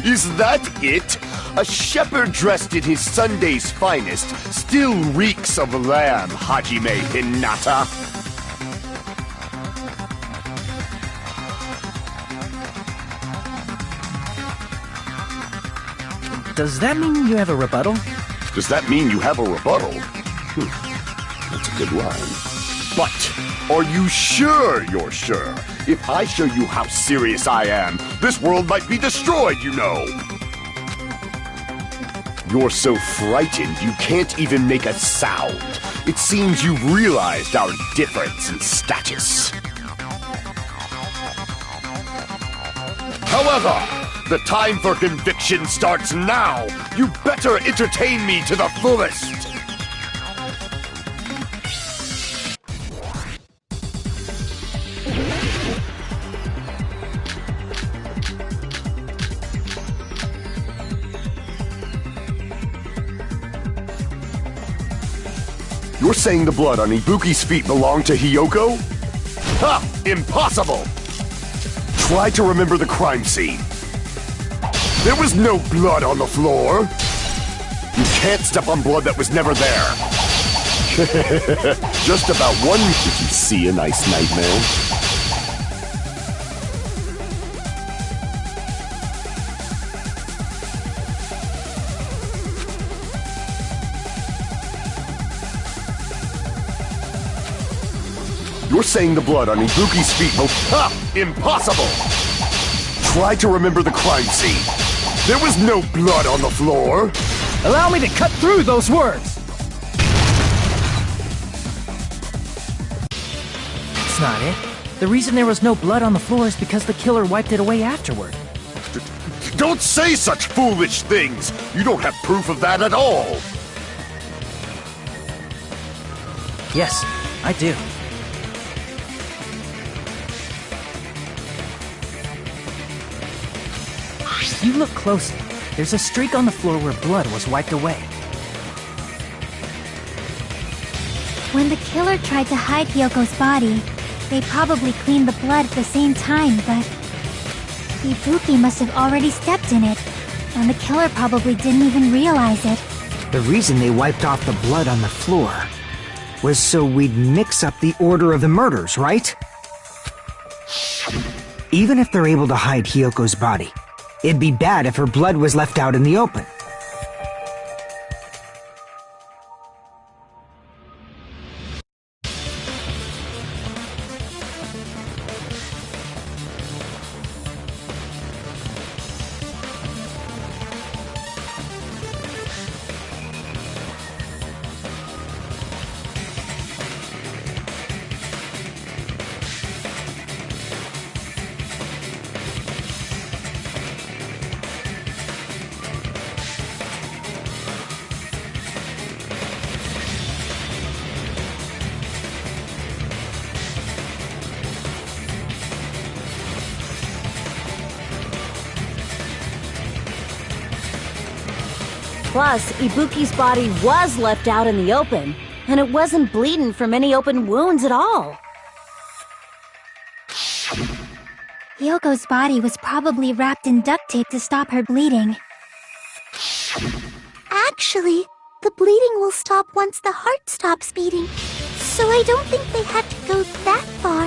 Is that it? A shepherd dressed in his Sunday's finest still reeks of lamb, Hajime Hinata.
Does that mean you have a rebuttal?
Does that mean you have a rebuttal? That's a good line. But, are you sure you're sure? If I show you how serious I am, this world might be destroyed, you know! You're so frightened you can't even make a sound. It seems you've realized our difference in status. However, the time for conviction starts now! You better entertain me to the fullest! You're saying the blood on Ibuki's feet belonged to Hiyoko? Ha! Impossible! Try to remember the crime scene. There was no blood on the floor! You can't step on blood that was never there! Just about one... Did you see a nice nightmare? You're saying the blood on Ibuki's feet... Ha! Impossible! Try to remember the crime scene. There was no blood on the floor.
Allow me to cut through those words! That's not it. The reason there was no blood on the floor is because the killer wiped it away afterward.
Don't say such foolish things! You don't have proof of that at all!
Yes, I do. If you look closely, there's a streak on the floor where blood was wiped away.
When the killer tried to hide Hyoko's body, they probably cleaned the blood at the same time, but Ibuki must have already stepped in it, and the killer probably didn't even realize it.
The reason they wiped off the blood on the floor was so we'd mix up the order of the murders, right? Even if they're able to hide Hyoko's body, it'd be bad if her blood was left out in the open.
Plus, Ibuki's body was left out in the open, and it wasn't bleeding from any open wounds at all.
Hyoko's body was probably wrapped in duct tape to stop her bleeding. Actually, the bleeding will stop once the heart stops beating, so I don't think they had to go that far.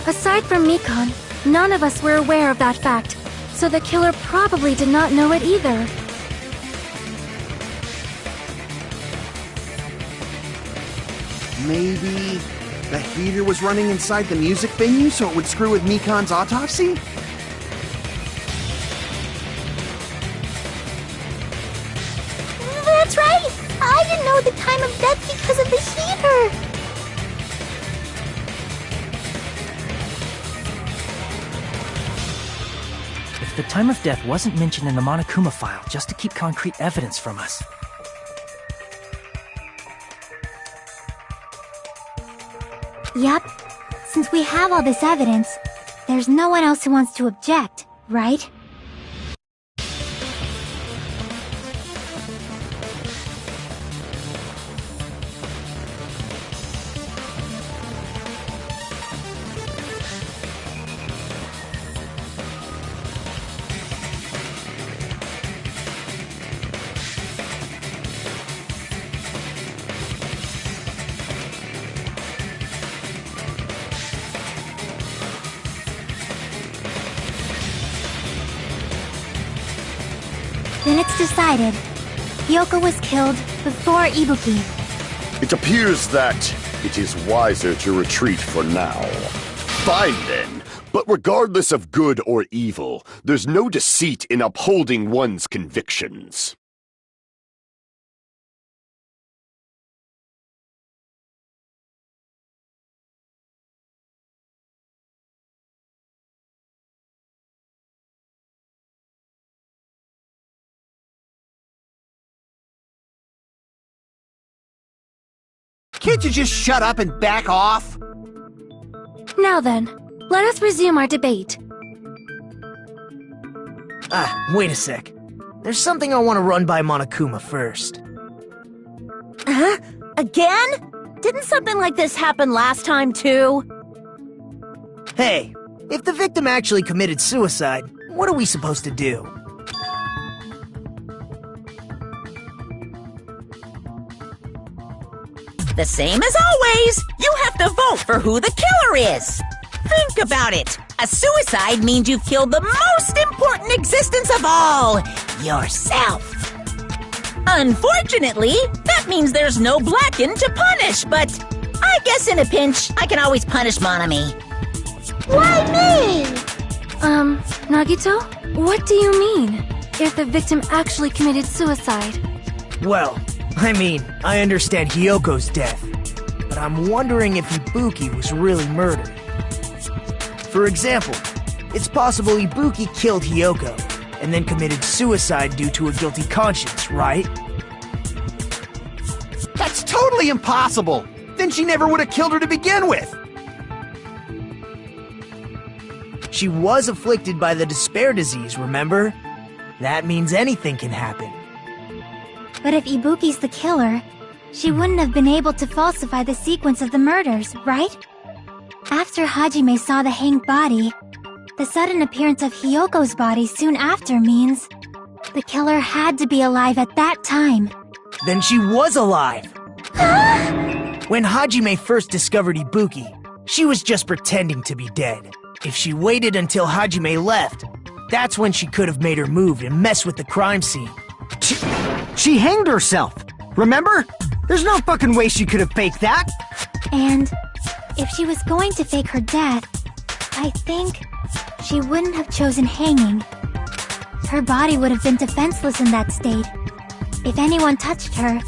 Aside from Mikan, none of us were aware of that fact, so the killer probably did not know it either.
Maybe the heater was running inside the music venue so it would screw with Mikan's autopsy?
That's right! I didn't know the time of death because of the heater!
If the time of death wasn't mentioned in the Monokuma file just to keep concrete evidence from us.
Yep. Since we have all this evidence, there's no one else who wants to object, right? Then it's decided. Hiyoko was killed before Ibuki.
It appears that it is wiser to retreat for now. Fine then, but regardless of good or evil, there's no deceit in upholding one's convictions.
Can't you just shut up and back off?
Now then, let us resume our debate.
Wait a sec. There's something I want to run by Monokuma first.
Huh? Again? Didn't something like this happen last time, too?
Hey, if the victim actually committed suicide, what are we supposed to do?
The same as always. You have to vote for who the killer is. Think about it. A suicide means you've killed the most important existence of all, yourself. Unfortunately, that means there's no Blackened to punish, but I guess in a pinch, I can always punish Monami.
Why me?
Nagito? What do you mean? If the victim actually committed suicide?
Well, I mean, I understand Hiyoko's death, but I'm wondering if Ibuki was really murdered. For example, it's possible Ibuki killed Hiyoko and then committed suicide due to a guilty conscience, right?
That's totally impossible! Then she never would have killed her to begin with!
She was afflicted by the despair disease, remember? That means anything can happen.
But if Ibuki's the killer, she wouldn't have been able to falsify the sequence of the murders, right? After Hajime saw the hanged body, the sudden appearance of Hiyoko's body soon after means the killer had to be alive at that time.
Then she was alive! When Hajime first discovered Ibuki, she was just pretending to be dead. If she waited until Hajime left, that's when she could have made her move and mess with the crime scene.
She hanged herself! Remember? There's no fucking way she could have faked that!
And if she was going to fake her death, I think she wouldn't have chosen hanging. Her body would have been defenseless in that state. If anyone touched her,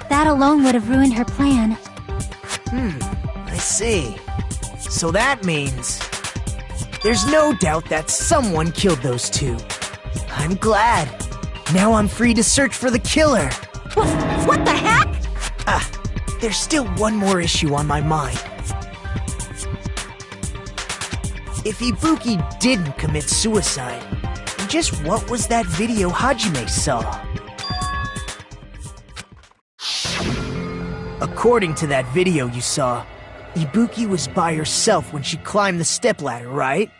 that alone would have ruined her plan.
I see. So that means there's no doubt that someone killed those two. I'm glad. Now I'm free to search for the killer.
What the heck?
There's still one more issue on my mind. If Ibuki didn't commit suicide, just what was that video Hajime saw? According to that video you saw, Ibuki was by herself when she climbed the stepladder, right?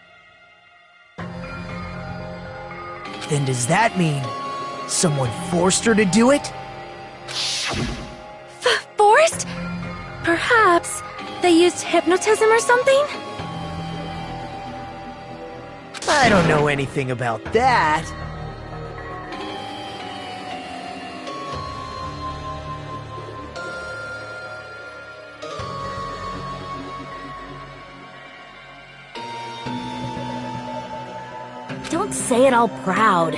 Then does that mean someone forced her to do it?
Forced? Perhaps they used hypnotism or something?
I don't know anything about that.
Don't say it all proud.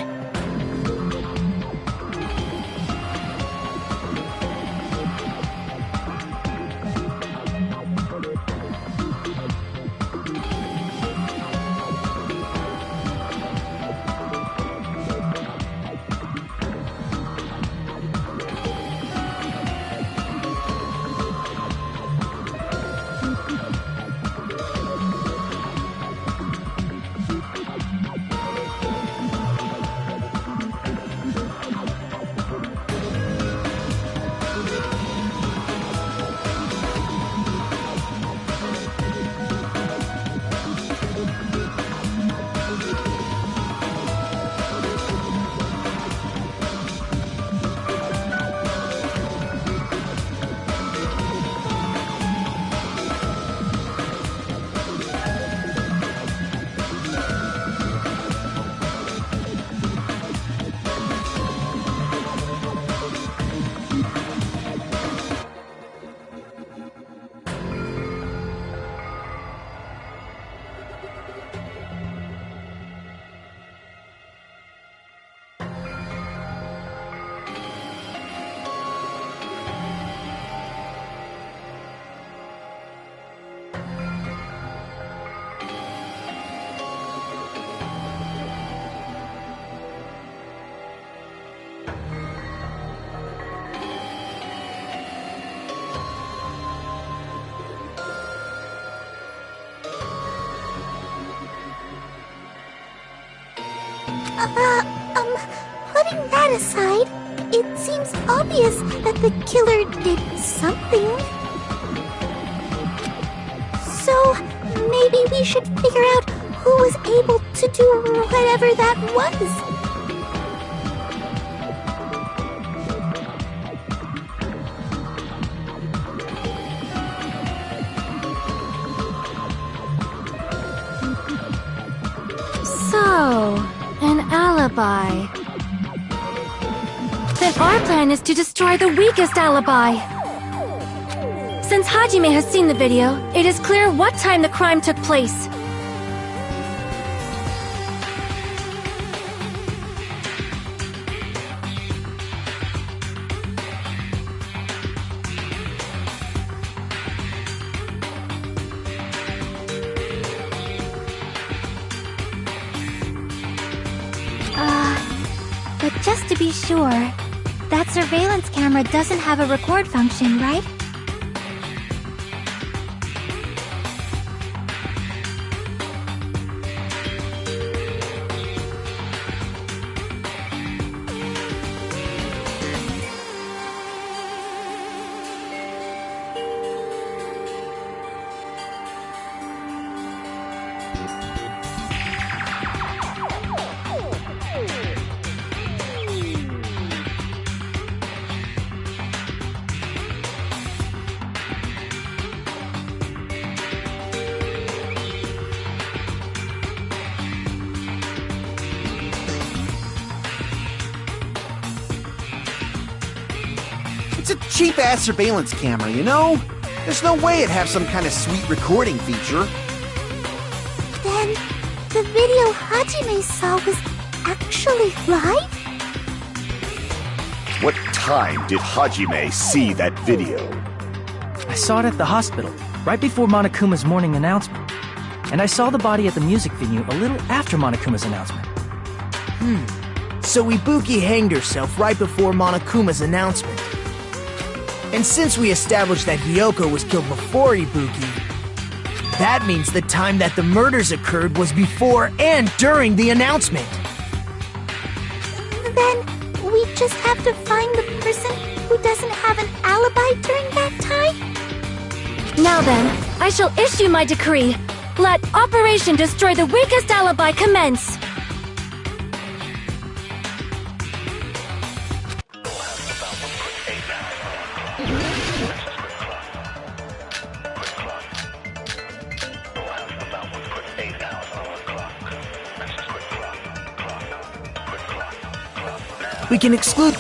Putting that aside, it seems obvious that the killer did something. So, maybe we should figure out who was able to do whatever that was.
So, an alibi. Then our plan is to destroy the weakest alibi. Since Hajime has seen the video, it is clear what time the crime took place.
But just to be sure, that surveillance camera doesn't have a record function, right?
It's a cheap-ass surveillance camera, you know? There's no way it'd have some kind of sweet recording feature.
Then, the video Hajime saw was actually live?
What time did Hajime see that video?
I saw it at the hospital, right before Monokuma's morning announcement. And I saw the body at the music venue a little after Monokuma's announcement.
So Ibuki hanged herself right before Monokuma's announcement. And since we established that Hiyoko was killed before Ibuki, that means the time that the murders occurred was before and during the announcement.
Then, we just have to find the person who doesn't have an alibi during that time?
Now then, I shall issue my decree. Let Operation Destroy the Weakest Alibi commence!
We can exclude...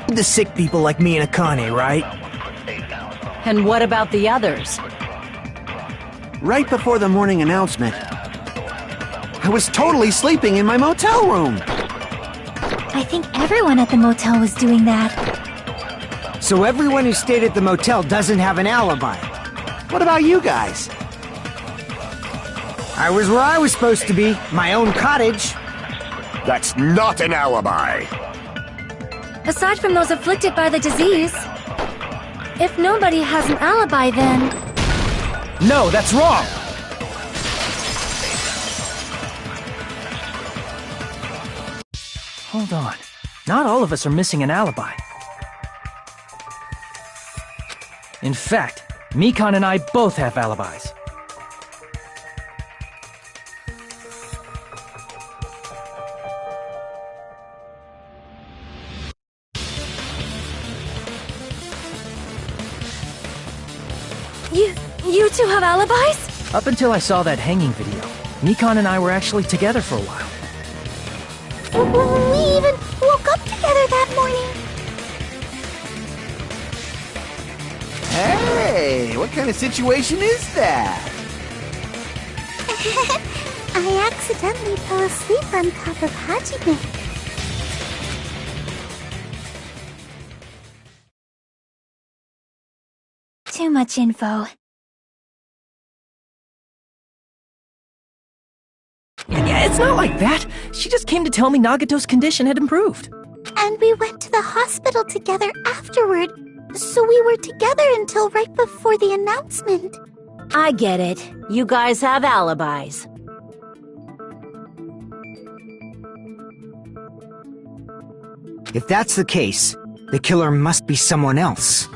The sick people like me and Akane, right?
And what about the others?
Right before the morning announcement, I was totally sleeping in my motel room.
I think everyone at the motel was doing that.
So everyone who stayed at the motel doesn't have an alibi.
What about you guys?
I was where I was supposed to be, my own cottage.
That's not an alibi.
Aside from those afflicted by the disease, if nobody has an alibi, then...
No, that's wrong! Hold on. Not all of us are missing an alibi. In fact, Mikan and I both have alibis.
You two have alibis?
Up until I saw that hanging video, Mikan and I were actually together for a while.
We even woke up together that morning.
Hey, what kind of situation is that?
I accidentally fell asleep on top of Hajime. Too much info.
Yeah, it's not like that. She just came to tell me Nagato's condition had improved.
And we went to the hospital together afterward, so we were together until right before the announcement.
I get it. You guys have alibis.
If that's the case, the killer must be someone else.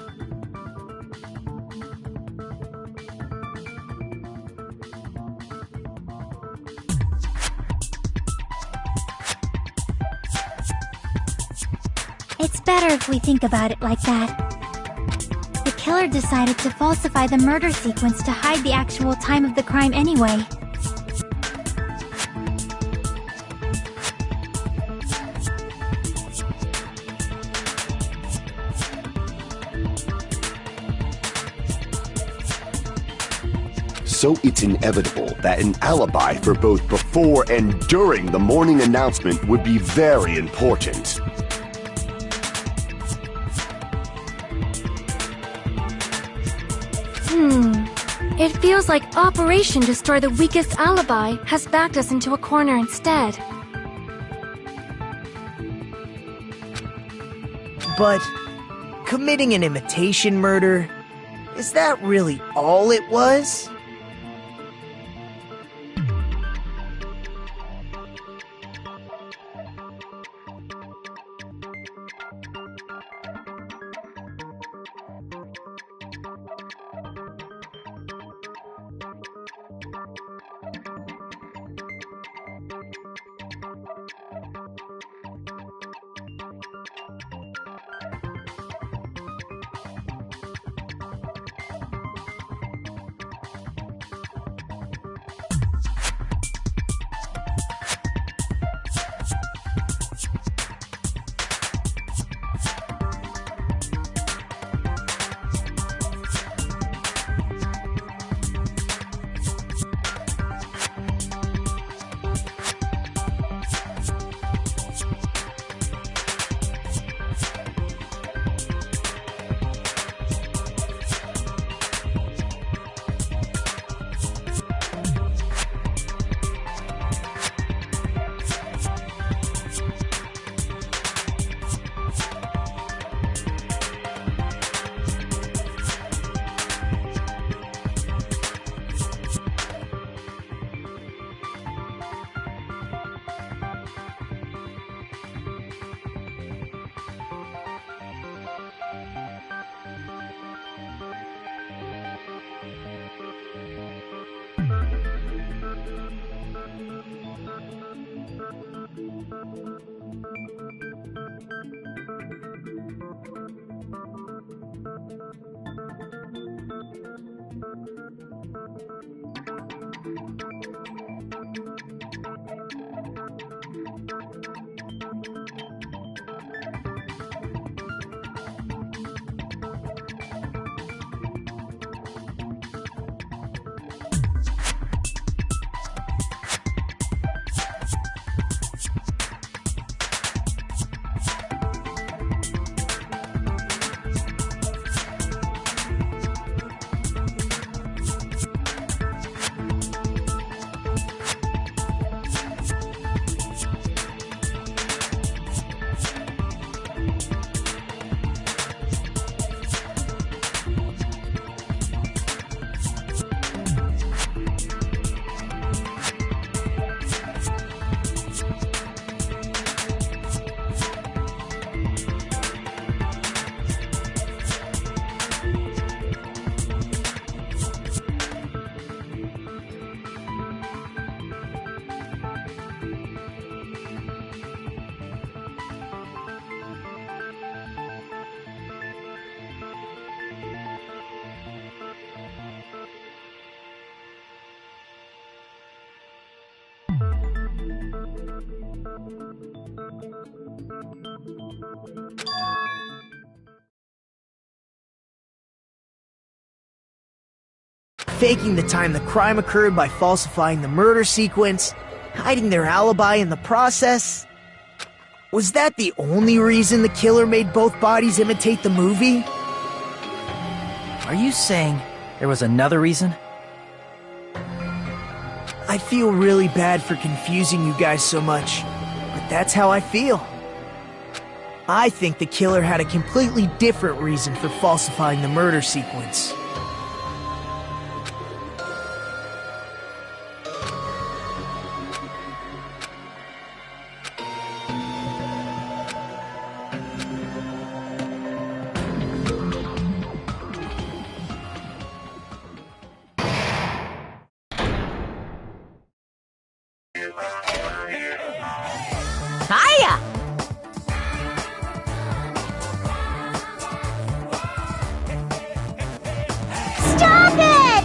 It's better if we think about it like that. The killer decided to falsify the murder sequence to hide the actual time of the crime anyway.
So it's inevitable that an alibi for both before and during the morning announcement would be very important.
It feels like Operation Destroy the Weakest Alibi has backed us into a corner instead.
But committing an imitation murder, is that really all it was? Faking the time the crime occurred by falsifying the murder sequence, hiding their alibi in the process. Was that the only reason the killer made both bodies imitate the movie?
Are you saying there was another reason?
I feel really bad for confusing you guys so much, but that's how I feel. I think the killer had a completely different reason for falsifying the murder sequence.
Hiya!
Stop it!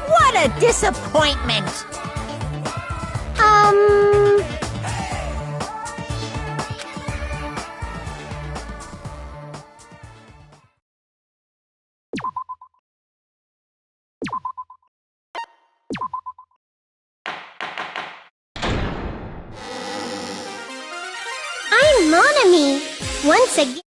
What a disappointment!
I'm Monami. Once again,